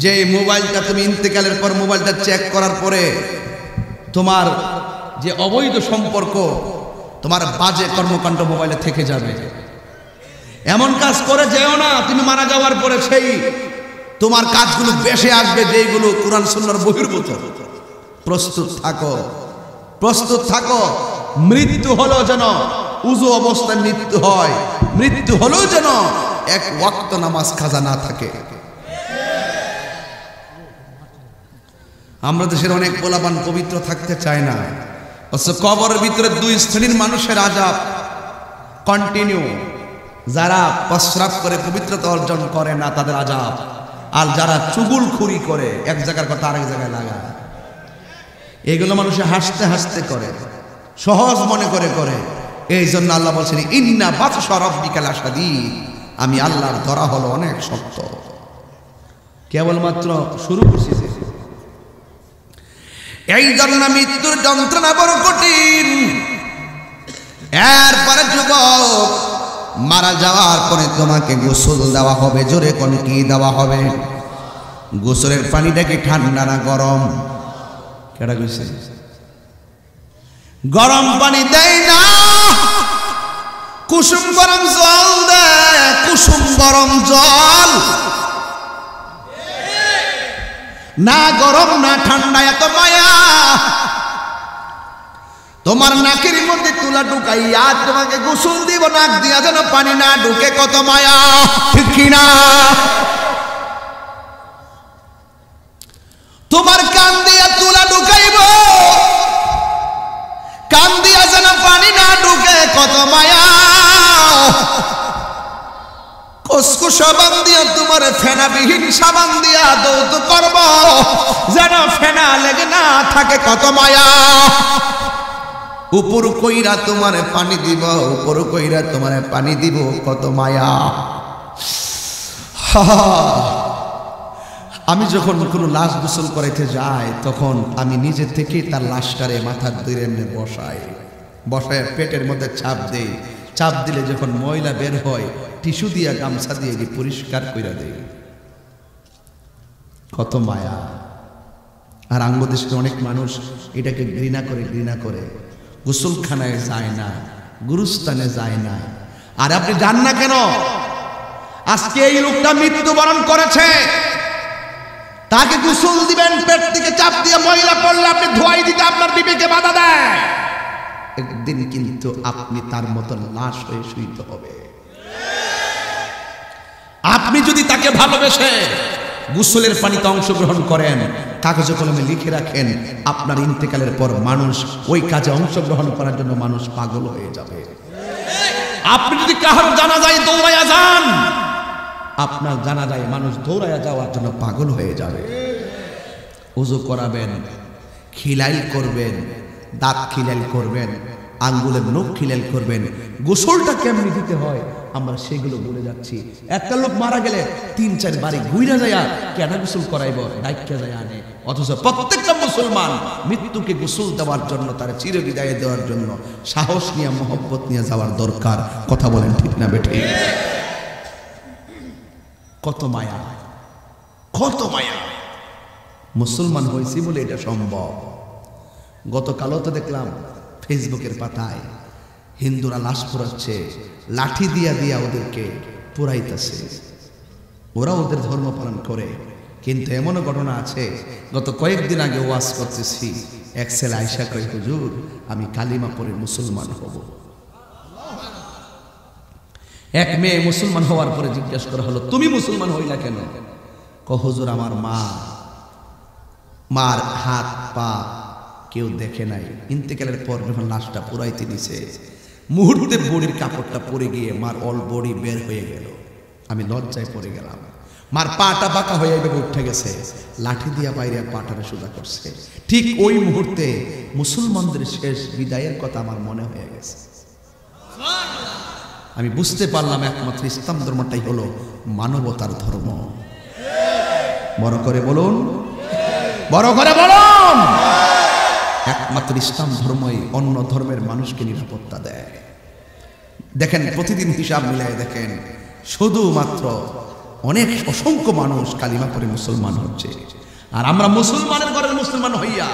যে মোবাইলটা তুমি ইন্তেকালের পর মোবাইলটা চেক করার পরে তোমার যে অবৈধ সম্পর্ক, তোমার বাজে কর্মকাণ্ড মোবাইলে থেকে যাবে। এমন কাজ করে যেও না তুমি মারা যাওয়ার পরে সেই তোমার কাজগুলো বেশে আসবে যেগুলো কুরআন সুন্নাহর বহির্ভূত। প্রস্তুত থাকো, প্রস্তুত থাকো। মৃত্যু হলো যেন উযু অবস্থায় মৃত্যু হয়, মৃত্যু হলো যেন এক ওয়াক্ত নামাজ কাজা না থাকে। আমরা দেশের অনেক পোলাপান পবিত্র থাকতে চায় না, অথচ কবরের ভিতরে দুই শ্রেণীর মানুষের আযাব কন্টিনিউ। যারা প্রস্রাব করে পবিত্রতা অর্জন করে না তাদের আযাব, আর যারা চুগুলখুরি করে এক জায়গার কথা আরেক জায়গায় লাগায়, এগুলো মানুষে হাসতে হাসতে করে, সহজ মনে করে করে। এই জন্য আল্লাহ বলছেন ইন্না বাতশা রাব্বিকা লাশাদীদ, আমি আল্লাহর ধরা হলো অনেক শক্ত। কেবলমাত্র শুরু করছি। এই জন্য মৃত্যুর যন্ত্রণা বড় কঠিন। এরপরে যুবক মারা যাওয়ার পরে তোমাকে গোসল দেওয়া হবে। জোরে কোন কি দেওয়া হবে? গোসলের পানিটা কি ঠান্ডা না গরম? কেডা কইছে? গরম পানি দেয় না, কুসুম গরম জল দেয়। কুসুম গরম জল না গরম না ঠান্ডা, এত মায়া। তোমার নাকের মধ্যে তুলা ঢুকাইয়া তোমাকে গোসল দিব, নাক দিয়া যেন পানি না ঢুকে, কত মায়া, ঠিক কিনা? তোমার কান দিয়া তুলা ঢুকাইব, কান দিয়া যেন পানি না ঢুকে, কত মায়া। কসকু সাবান দিয়া তোমার ফেনাবিহীন সাবান দিয়া দৌত করব, যেন ফেনা লেগে না থাকে, কত মায়া। উপর কইরা তোমার পানি দিব, উপর কইরা তোমার পানি দিব, কত মায়া। আমি যখন কোনো লাশ গোসল করাইতে যাই তখন আমি নিজে থেকেই তার লাশটারে মাথার ধরে এমনি বসাই, বসায় পেটের মধ্যে চাপ দেই। চাপ দিলে যখন ময়লা বের হয় টিস্যু দিয়া গামছা দিয়ে পরিষ্কার কইরা দেই, কত মায়া। আর আঙ্গদেশের অনেক মানুষ এটাকে ঘৃণা করে, ঘৃণা করে গোসলখানায় যায় না, গুরুস্থানে যায় না। আর আপনি যান না কেন? আজকে এই লোকটা মৃত্যুবরণ করেছে, তাকে গোসল দিবেন, পেট থেকে চাপ দিয়ে ময়লা পড়লে আপনি ধোয়াই দিতে আপনার বিবেকে বাধা দেয়। একদিন কিন্তু আপনি তার মতো লাশ হয়ে শুইতে হবে। আপনি যদি তাকে ভালোবেসে গোসলের পানিতে অংশগ্রহণ করেন, কাগজে কলমে লিখে রাখেন, আপনার ইন্তেকালের পর মানুষ ওই কাজে অংশগ্রহণ করার জন্য মানুষ পাগল হয়ে যাবে। আপনি যদি কারো জানাজায় দৌড়াইয়া যান, আপনার জানাজায় মানুষ দৌড়াইয়া যাওয়ার জন্য পাগল হয়ে যাবে। ওযু করাবেন, খিলাইল করবেন, দাঁত খিলাইল করবেন, আঙ্গুলের নখ খিলাইল করবেন। গোসলটা কেমনি দিতে হয় আমরা সেগুলো বলে যাচ্ছি। একটা লোক মারা গেলে 3-4 বাড়ি ঘুরে যায়, কেন গোসল করাইব, ডাইক্কা যায় আনে। অথচ প্রত্যেকটা মুসলমান মৃত্যুকে গোসল দেওয়ার জন্য, তার চিরবিদায় দেওয়ার জন্য সাহস নিয়ে, মহব্বত নিয়ে যাওয়ার দরকার। কথা বলেন ঠিক না বেঠিক? কত মায়া, কত মায়া। মুসলমান হয়েছি বলে এটা সম্ভব। গতকালও তো দেখলাম ফেসবুকের পাতায় হিন্দুরা লাশ পোড়াচ্ছে, লাঠি দিয়া দিয়া ওদেরকে পোড়াইতেছে। ওরা ওদের ধর্ম পালন করে, কিন্তু এমনও ঘটনা আছে, গত কয়েকদিন আগে ওয়াজ করতেছি, এক ছেলে আইসা কয়, হুজুর আমি কালিমা পড়ে মুসলমান হব। এক মেয়ে মুসলমান হওয়ার পরে জিজ্ঞাসা করা হলো, তুমি মুসলমান হইলা কেন? হুজুর আমার মার হাত পা কেউ দেখে নাই, ইন্তেকালের পর যখন লাশটা পুরাইতে দিছে মুহূর্তে বডির কাপড়টা পরে গিয়ে মার অল বডি বের হয়ে গেল। আমি লজ্জায় পড়ে গেলাম। মার পাটা বাঁকা হয়ে এভাবে উঠে গেছে, লাঠি দিয়া বাইরে পাটারে সোজা করছে। ঠিক ওই মুহূর্তে মুসলমানদের শেষ বিদায়ের কথা আমার মনে হয়ে গেছে। আমি বুঝতে পারলাম একমাত্র ইসলাম ধর্মটাই হলো মানবতার ধর্ম। বড় করে বলুন, বড় করে বলুন। একমাত্র ইসলাম ধর্মই অন্য ধর্মের মানুষকে নিরাপত্তা দেয়। দেখেন প্রতিদিন হিসাব মিলাই দেখেন, শুধুমাত্র অনেক অসংখ্য মানুষ কালিমা পড়ে মুসলমান হচ্ছে, আর আমরা মুসলমানের ঘরের মুসলমান হইয়া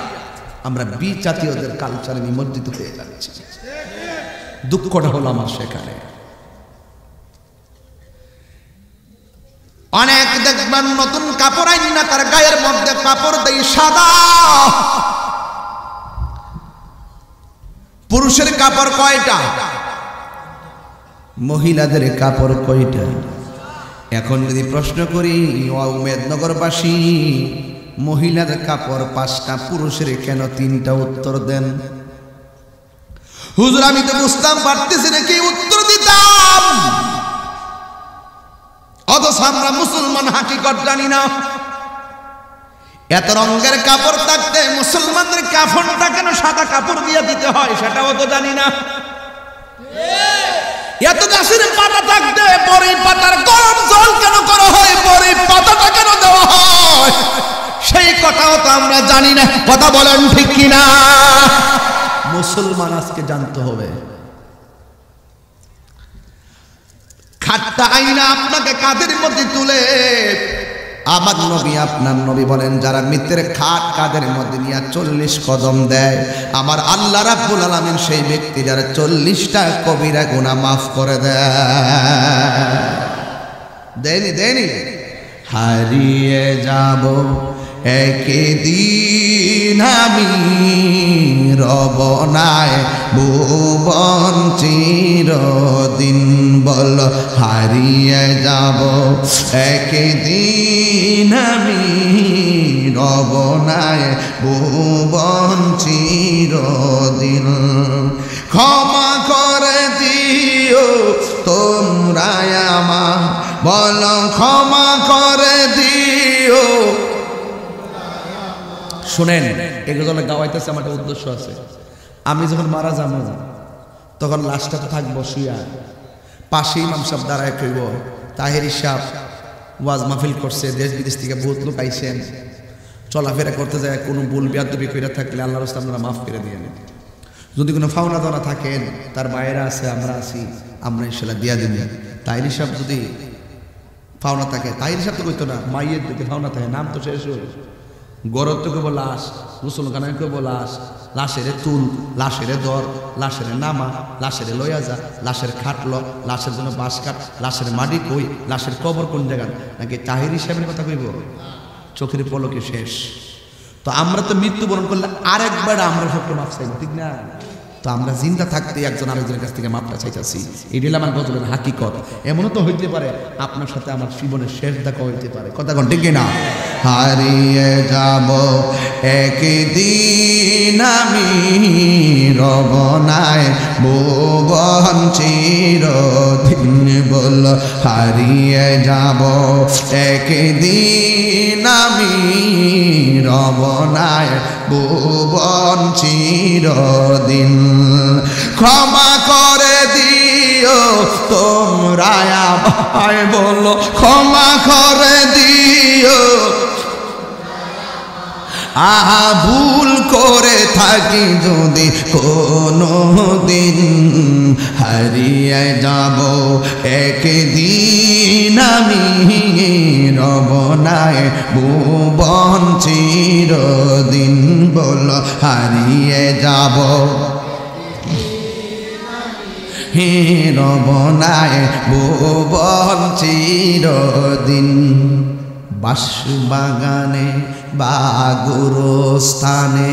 আমরা বিজাতীয়দের কালচারে নিমজ্জিত হয়ে যাচ্ছি। দুঃখটা হলো আমার সেখানে। অনেক দেখবেন নতুন কাপড় আইন না, তার গায়ের মধ্যে কাপড় দেই সাদা। পুরুষের কাপড় কয়টা? মহিলাদের কাপড় কয়টা? এখন যদি প্রশ্ন করি উমেদনগরবাসী, মহিলাদের কাপড় 5টা, পুরুষের কেন 3টা? উত্তর দেন। হুজুর আমি তো বুঝতাম পারতেছি না কি উত্তর দিতাম, অথচ আমরা মুসলমান হাকিকত জানি না। এত রঙের কাপড় থাকতে মুসলমানদের কাফনটা কেন সাদা কাপড় দিয়ে দিতে হয় সেটাও তো জানি না। এত গাছের পাতা থাকতে বড়ি পাতার গরম জল কেন করা হয়, বড়ি পাতাটা কেন দেওয়া হয় সেই কথাও তো আমরা জানি না। কথা বলেন ঠিক কিনা? মুসলমান আজকে জানতে হবে। খাটটা আইনা আপনাকে কাঁধের মধ্যে তুলে আমার নবী আপনার নবী বলেন, যারা মৃতের খাট কাঁধের মধ্যে নিয়ে 40 কদম দেয়, আমার আল্লাহ রাব্বুল আলামিন সেই ব্যক্তি যারা 40টা কবিরা গুনাহ মাফ করে দেয়। দেনি হারিয়ে যাব একদিন আমি, রব নাই ভুবন চিরদিন। বল হারিয়ে যাব একদিন আমি, রব নাই ভুবন চিরদিন। ক্ষমা করে দিও তোমরা আমার, বল ক্ষমা করে দিও। শুনেন, এগুলো গাওয়াইতেছে আমার একটা উদ্দেশ্য আছে। আমি যখন মারা যাবো তখন লাশটা তো থাকবো শুয়া, পাশে ইমাম সাহেব দাঁড়ায় কইব, তাহেরি সাহেব ওয়াজ মাহফিল করছে, দেশ বিদেশ থেকে বহুত লোক আইছেন, চলাফেরা করতে যায় কোনো ভুল বেয়াদবি কইরা থাকলে আল্লাহর রাস্তায় আপনারা মাফ করে দিয়ে নেন। যদি কোনো ফাওনা দানা থাকেন, তার বাইরে আছে, আমরা আছি, আমরা ইনশাল্লাহ দিয়া দিন। তাহেরি সাহেব যদি ফাওনা থাকে, তাহেরি সাহেব তো কইতো না, মাইয়ের দিকে ফাওনা থাকে, নাম তো শেষ হয়ে গরত তো কেবল লাশ, মুসলমানের কেবল লাশ, লাশের তুল, লাশের দর, লাশের নামা, লাশের লইয়া যা, লাশের খাটল, লাশের জন্য বাঁশ কাট, লাশের মাটি কই, লাশের কবর কোন জায়গা, নাকি তাহিরি সাহেবের কথা কইব? চোখের পলকে শেষ। তো আমরা তো মৃত্যুবরণ করলে আরেকবার আমরা সবকে মাফ চাইব, ঠিক না? তো আমরা জিন্দা থাকতে একজন আরেকজনের কাছ থেকে মাপটা চাইতেছি, এটাই আমার গজলের হাকিকত। এমনও তো হইতে পারে আপনার সাথে আমার জীবনের শেষ দেখা হইতে পারে, কথা কোন ঠিক না? হারিয়ে যাব একদিন আমি, রব নাই ভুবন চিরদিন। বল হারিয়ে যাব একদিন আমি, রব নাই ভুবন চিরদিন। ক্ষমা করে দিও তোমরা আমায়, বলো ক্ষমা করে দিও। আহা ভুল করে থাকি যদি কোনো দিন, হারিয়ে যাব একদিন আমি, রব নাই ভুবন চিরদিন। বল হারিয়ে যাব রব নাই ভুবন চিরদিন। বাঁশবাগানে বা গুরুস্থানে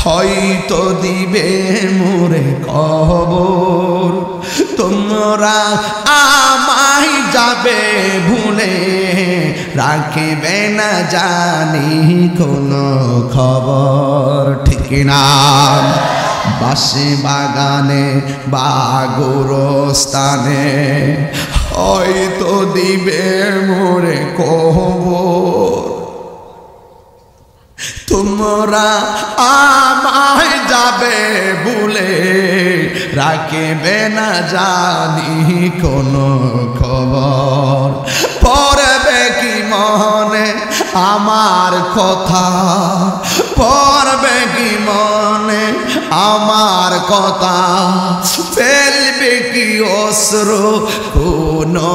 হয়তো দিবে মোরে খবর, তোমরা আমায় যাবে ভুলে, রাখবে না জানি কোনো খবর, ঠিক না? বাঁশবাগানে বা গুরুস্থানে হয়তো দিবে মোরে কবর। তোমরা আমায় যাবে বলে রাখবে না জানি কোনো খবর। পড়বে কি মনে আমার কথা, পড়বে কি মনে আমার কথা, ফেলবে কি অশ্রু কোনো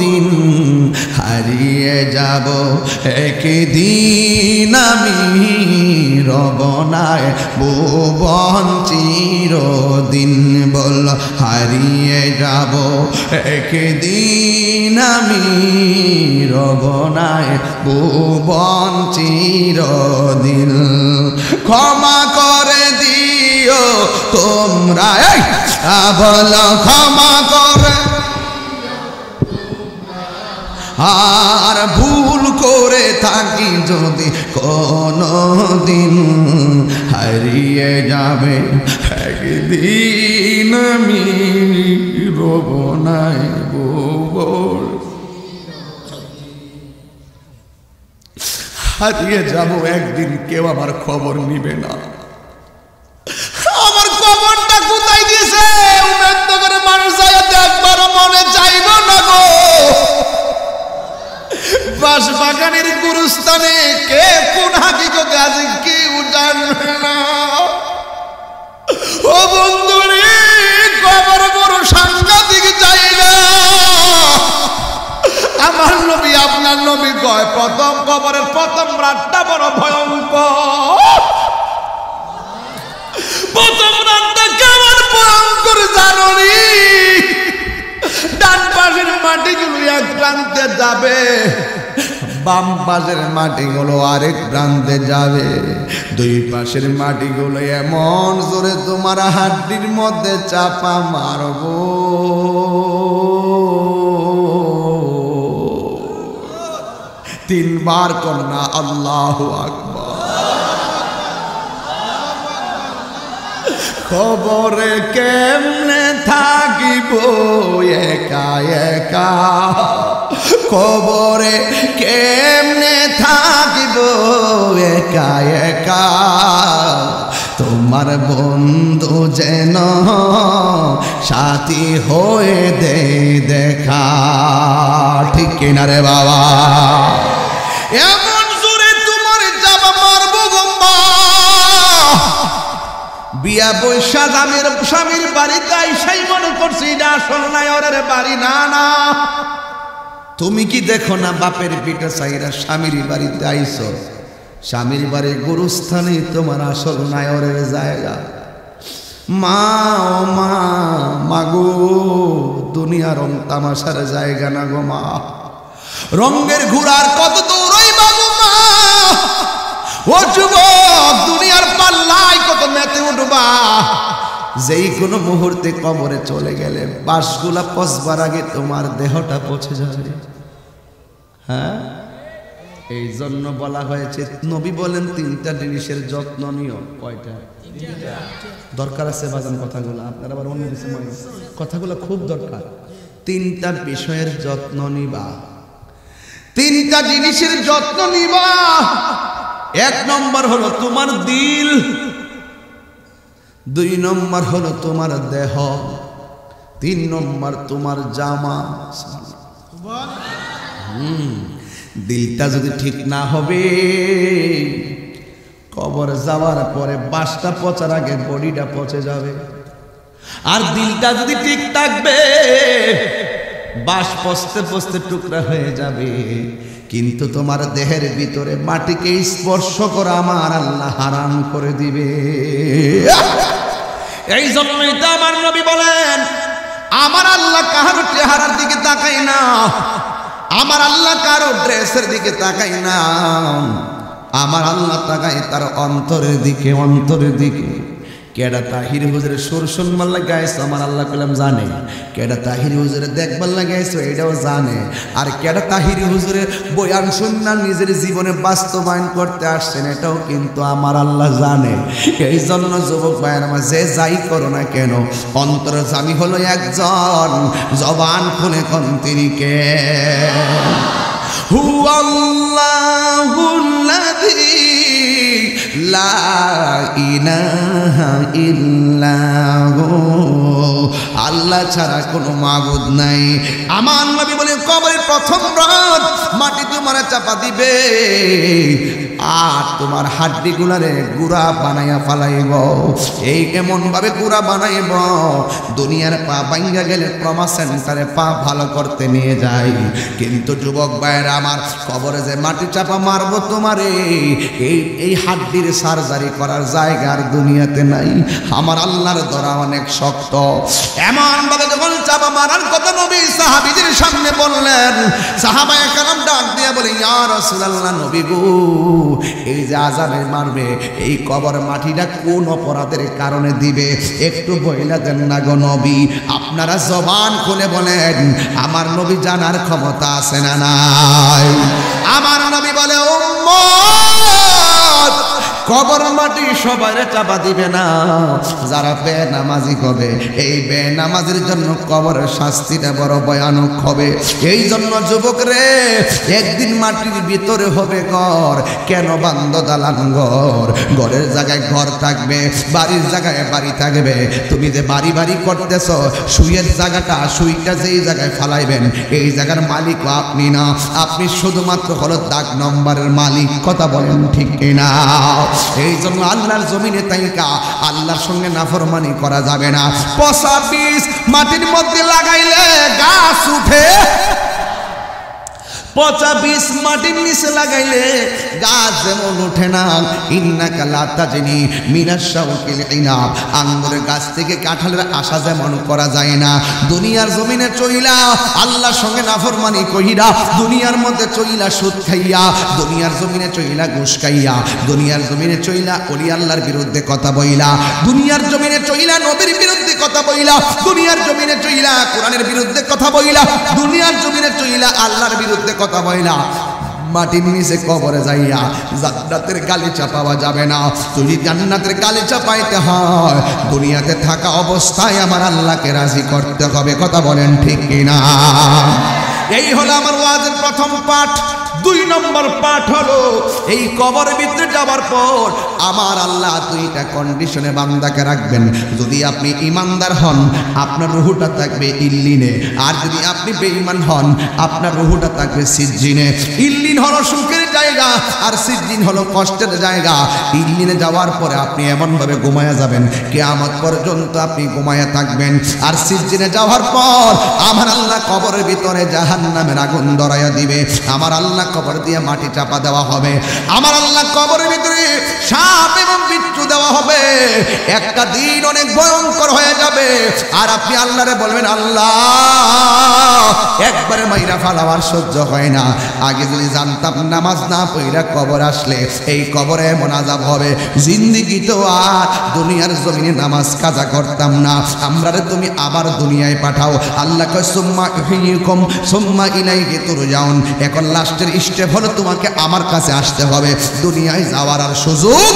দিন। হারিয়ে যাব একদিন আমি, রব নাই ভুবন চিরদিন। বল হারিয়ে যাব একদিন আমি, রব নাই ভুবন চিরদিন। ক্ষমা করে দিও তোমরা, বল ক্ষমা করে, আর ভুল করে থাকি যদি কোনো দিন। হারিয়ে যাবে একদিন আমি, রব নাই ভুবন। হারিয়ে যাব একদিন, কেউ আমার খবর নিবে না। আমার খবরটা কোথায় গেছে উমেদ করে মানুষ একবার মনে চাইব না গো। বাস বাগানের গুরুস্থানে কে কোন হাকিকতে আছে কেউ জানবে না। ও বন্ধুরে, কবর বড় সাংঘাতিক জায়গা। আমার নবী আপনার নবী কয় প্রথম কবরের প্রথম রাতটা বড় ভয়ঙ্কর। প্রথম রাতটা কেমন ভয়ঙ্কর জানি? ডান পাশের মাটিগুলো এক প্রান্তে যাবে, বাম পাশের মাটিগুলো আরেক প্রান্তে যাবে। দুই পাশের মাটিগুলো এমন জোরে তোমার হাড্ডির মধ্যে চাপা মারবো, তিনবার কন্যা আল্লাহু আকবার। খবরে কেমনে থাকিব একা একা, খবরে কেমনে থাকিব একা একা। তোমার বন্ধু যেন সাথী হয়ে দে দেখা, ঠিক কিনা রে বাবা? এমন জোরে তোমার জামা মারবো গম্বা। বিয়া বৈশা স্বামীর বাড়িতে আইসাই মনে করছি এটা আসল নাই ওরের বাড়ি। না না, তুমি কি দেখো না বাপের পিঠা চাইরা স্বামীর বাড়িতে আইছো, স্বামীর বাড়ির গুরুস্থানে তোমার আসল নায়রের জায়গা। মা ও মা, মাগো দুনিয়া রং তামাশার জায়গা না গো মা। রঙের ঘোড়ার কত দূরই মাগো মা। ও যুবক, দুনিয়ার পাল্লায় কত মেতে উঠবা। যেই কোনো মুহূর্তে কবরে চলে গেলে বাসগুলা পচবার আগে তোমার দেহটা পচে যাবে। হ্যাঁ, এই জন্য বলা হয়েছে, নবী বলেন তিনটা জিনিসের যত্ন নিও। কয়টা? দরকার আছে বাজান কথাগুলো, আপনারা আবার অন্য কিছু মনে, কথাগুলো খুব দরকার। তিনটা বিষয়ের যত্ন নিবা, তিনটা জিনিসের যত্ন নিবা। এক নম্বর হলো তোমার দিল, দুই নম্বর হলো তোমার দেহ, তিন নম্বর তোমার জামা। দিলটা যদি ঠিক না হবে, কবর যাওয়ার পরে বাসটা পচার আগে বডিটা পচে যাবে। আর দিলটা যদি ঠিক থাকবে, বাস পচতে পচতে টুকরা হয়ে যাবে, কিন্তু তোমার দেহের ভিতরে মাটিকে স্পর্শ করা আমার আল্লাহ হারাম করে দিবে। এই জন্যই তো আমার নবী বলেন, আমার আল্লাহ কারো চেহারার দিকে তাকাই না, আমার আল্লাহ কারো ড্রেসের দিকে তাকাই না, আমার আল্লাহ তাকাই তার অন্তরের দিকে। অন্তরের দিকে কেডা তাহির হুজুরে সুর শুনবার লাগাইছো আমার আল্লাহ কইলাম জানে, কেডা তাহির হুজুরে দেখবার লাগাইছো এটাও জানে, আর কেডা তাহির হুজুরে বয়ান শুননা নিজের জীবনে বাস্তবায়ন করতে আসছেন এটাও কিন্তু আমার আল্লাহ জানে। এই জন্য যুবক ভাইয়ের আমার যে যাই করো না কেন অন্তর্যামী হলো একজন, জবান খুলে কোন তিনি কে? হুয়াল্লাহুল্লাযী লা ইলাহা ইল্লাহু, আল্লাহ ছাড়া কোনো মাবুদ নাই। আমার নবী বলে কবরের প্রথম রাত মাটি তোমার চাপা দিবে আর তোমার হাড্ডি গুলারে গুড়া বানাইয়া ফালাইব। এই এমন ভাবে গুড়া বানাইব দুনিয়ার পা ভাঙ্গা গেলে ট্রমা সেন্টারে পা ভালো করতে নিয়ে যায়। কিন্তু যুবক ভাইয়েরা আমার কবরে যে মাটি চাপা মারবো তোমারে এই হাড্ডির সার্জারি করার জায়গা আর দুনিয়াতে নাই। আমার আল্লাহর ধরা অনেক শক্ত। এমন ভাবে যখন চাপা মারার কথা নবী সাহাবীদের সামনে বললেন, সাহাবায়ে কেরাম ডাক দিয়ে বলে ইয়া রাসূলুল্লাহ নবী গো এই যে আযাবে মারবে এই কবর মাটিটা কোন অপরাধের কারণে দিবে একটু বইলা দেন না গো নবী। আপনারা জবান খুলে বলেন আমার নবী জানার ক্ষমতা আছে না নাই? আমার নবী বলে উম্মত কবর মাটি সবাইরে চাপা দিবে না, যারা বেনামাজি হবে এই বেনামাজির জন্য কবরের শাস্তিটা বড় ভয়ানক হবে। এই জন্য যুবক রে একদিন মাটির ভিতরে হবে ঘর, কেন বান্ধ দালান ঘর, ঘরের জায়গায় ঘর থাকবে, বাড়ির জায়গায় বাড়ি থাকবে। তুমি যে বাড়ি বাড়ি করতেছ সুইয়ের জায়গাটা সুইটা যেই জায়গায় ফালাইবেন এই জায়গার মালিক আপনি না, আপনি শুধুমাত্র হলো দাগ নম্বরের মালিক। কথা বলেন ঠিক কিনা? এই জন্য আল্লাহর জমিনে তাইকা আল্লাহর সঙ্গে নাফরমানি করা যাবে না। পচা বীজ মাটির মধ্যে লাগাইলে গাছ উঠে, পচা বীজ মাটির নিচে লাগাইলে গাছ যেমন ওঠে না। ইন্নাকা লা তাজনি মিনাশ শাওকিল ইনাব, আঙ্গুরের গাছ থেকে কাঁঠালের আশা যেমন করা যায় না। দুনিয়ার জমিনে চইলা আল্লাহর সঙ্গে নাফরমানি কইরা, দুনিয়ার মধ্যে চইলা সুদ খাইয়া, দুনিয়ার জমিনে চইলা ঘুষ খাইয়া, দুনিয়ার জমিনে চইলা ওলি আল্লাহর বিরুদ্ধে কথা বইলা, দুনিয়ার জমিনে চইলা নবীর বিরুদ্ধে কথা বইলা, দুনিয়ার জমিনে চইলা কোরআনের বিরুদ্ধে কথা বইলা, দুনিয়ার জমিনে চইলা আল্লাহর বিরুদ্ধে কথা বইলা, মাটির নিচে কবরে যাইয়া জান্নাতের গালিচা পাওয়া যাবে না। যদি জান্নাতের গালিচা পাইতে হয় দুনিয়াতে থাকা অবস্থায় আমার আল্লাহকে রাজি করতে হবে। কথা বলেন ঠিক কিনা? এই হলো আমার ওয়াজের প্রথম পাঠ। 2 নম্বর পাঠ হলো এই কবরের ভিতরে যাওয়ার পর আমার আল্লাহ 2টা কন্ডিশনে বান্দাকে রাখবেন। যদি আপনি ইমানদার হন আপনার রুহুটা থাকবে ইল্লিনে, আর যদি আপনি বেঈমান হন আপনার রুহুটা থাকবে সিজ্জিনে। ইল্লিন হলো সুখের জায়গা আর সিজ্জিন হলো কষ্টের জায়গা। ইল্লিনে যাওয়ার পরে আপনি এমনভাবে ঘুমায়া যাবেন কিয়ামত পর্যন্ত আপনি ঘুমায়া থাকবেন। আর সিজ্জিনে যাওয়ার পর আমার আল্লাহ কবরের ভিতরে জাহান্নামের আগুন ধরাইয়া দিবে। আমার আল্লাহ কবর দিয়ে মাটি চাপা দেওয়া হবে। আমার আল্লাহ কবরের ভিতরে সাপ এবং বিচ্ছু দেওয়া হবে। একটা দিন অনেক ভয়ঙ্কর হয়ে যাবে। আর আপনি আল্লাহরে বলবেন আল্লাহ একবারে মাইরা ফালাবার সহ্য হয় না। আগে যদি জানতাম নামাজ না পড়া কবর আসলে এই কবরে এমন আযাব হবে, জিন্দেগিতে আর দুনিয়ার জমিনে নামাজ কাজা করতাম না। আমরারে তুমি আবার দুনিয়ায় পাঠাও। আল্লাহ কয় সুম্মা ইউহয়িকুম সুম্মা ইলাইহি তুরজাউন। এখন লাস্টের স্টেপ হলো তোমাকে আমার কাছে আসতে হবে, দুনিয়ায় যাওয়ার আর সুযোগ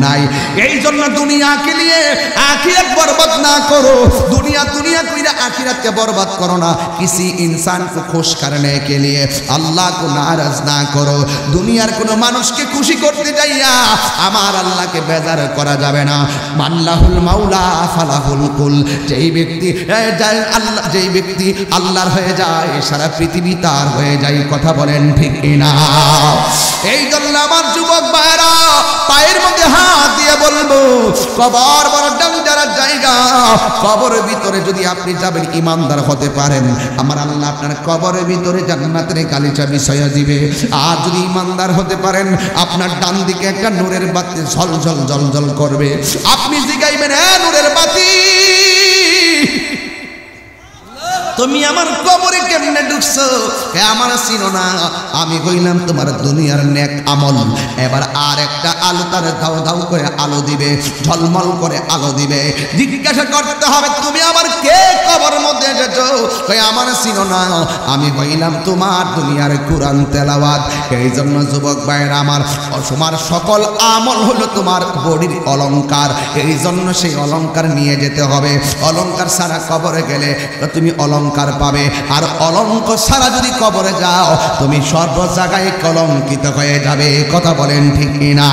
নাই। এই জন্য দুনিয়াকে নিয়ে আখিরাত বরবাদ না করো। দুনিয়া কইরা আখিরাতকে বরবাদ করো না। किसी इंसान को खुश करने के लिए अल्लाह को नाराज ना करो। दुनियार कोनो मानुषके खुशी करते जाइया आमार अल्लाह के बेजार करा जाबे ना। माल्लाहुल माउला फालाहुल कुल। जेई व्यक्ति अल्लाह जेई व्यक्ति आल्लाहर हये जाय सारा पृथिवी तार हये जाय। कथा बोलेन ठीक किना? এই জন্য আমার যুবক ভাইরা পায়ের মধ্যে হাত দিয়ে বলবো কবর বড় ডেঞ্জারাস জায়গা। কবরের ভিতরে যদি আপনি যাবেন ইমানদার হতে পারেন আমার আল্লাহ আপনার কবরের ভিতরে জান্নাতের গালিচা বিছাইয়া দিবে। আর যদি ইমানদার হতে পারেন আপনার ডান দিকে একটা নূরের বাতি ঝলঝল ঝলঝল করবে। আপনি জিগাইবেন এ নূরের বাতি তুমি আমার কবরে কেমনে ঢুকছো হে আমার চিনো না আমি কইলাম তোমার দুনিয়ার নেক আমল এবার আর একটা আলো তার দাও দাও করে আলো দিবে ঝলমল করে আলো দিবে জিজ্ঞাসা করতে হবে তুমি আমার কে কবরের মধ্যে এসেছো হে আমার চিনো না আমি কইলাম তোমার দুনিয়ার কুরআন তেলাওয়াত এই জন্য যুবক ভাইরা আমার তোমার সকল আমল হলো তোমার বডির অলংকার এই জন্য সেই অলংকার নিয়ে যেতে হবে অলংকার ছাড়া কবরে গেলে তুমি অলংকার পাবে আর অলঙ্ক ছাড়া যদি কবরে যাও তুমি সর্ব জায়গায় কলঙ্কিত হয়ে যাবে কথা বলেন ঠিক কিনা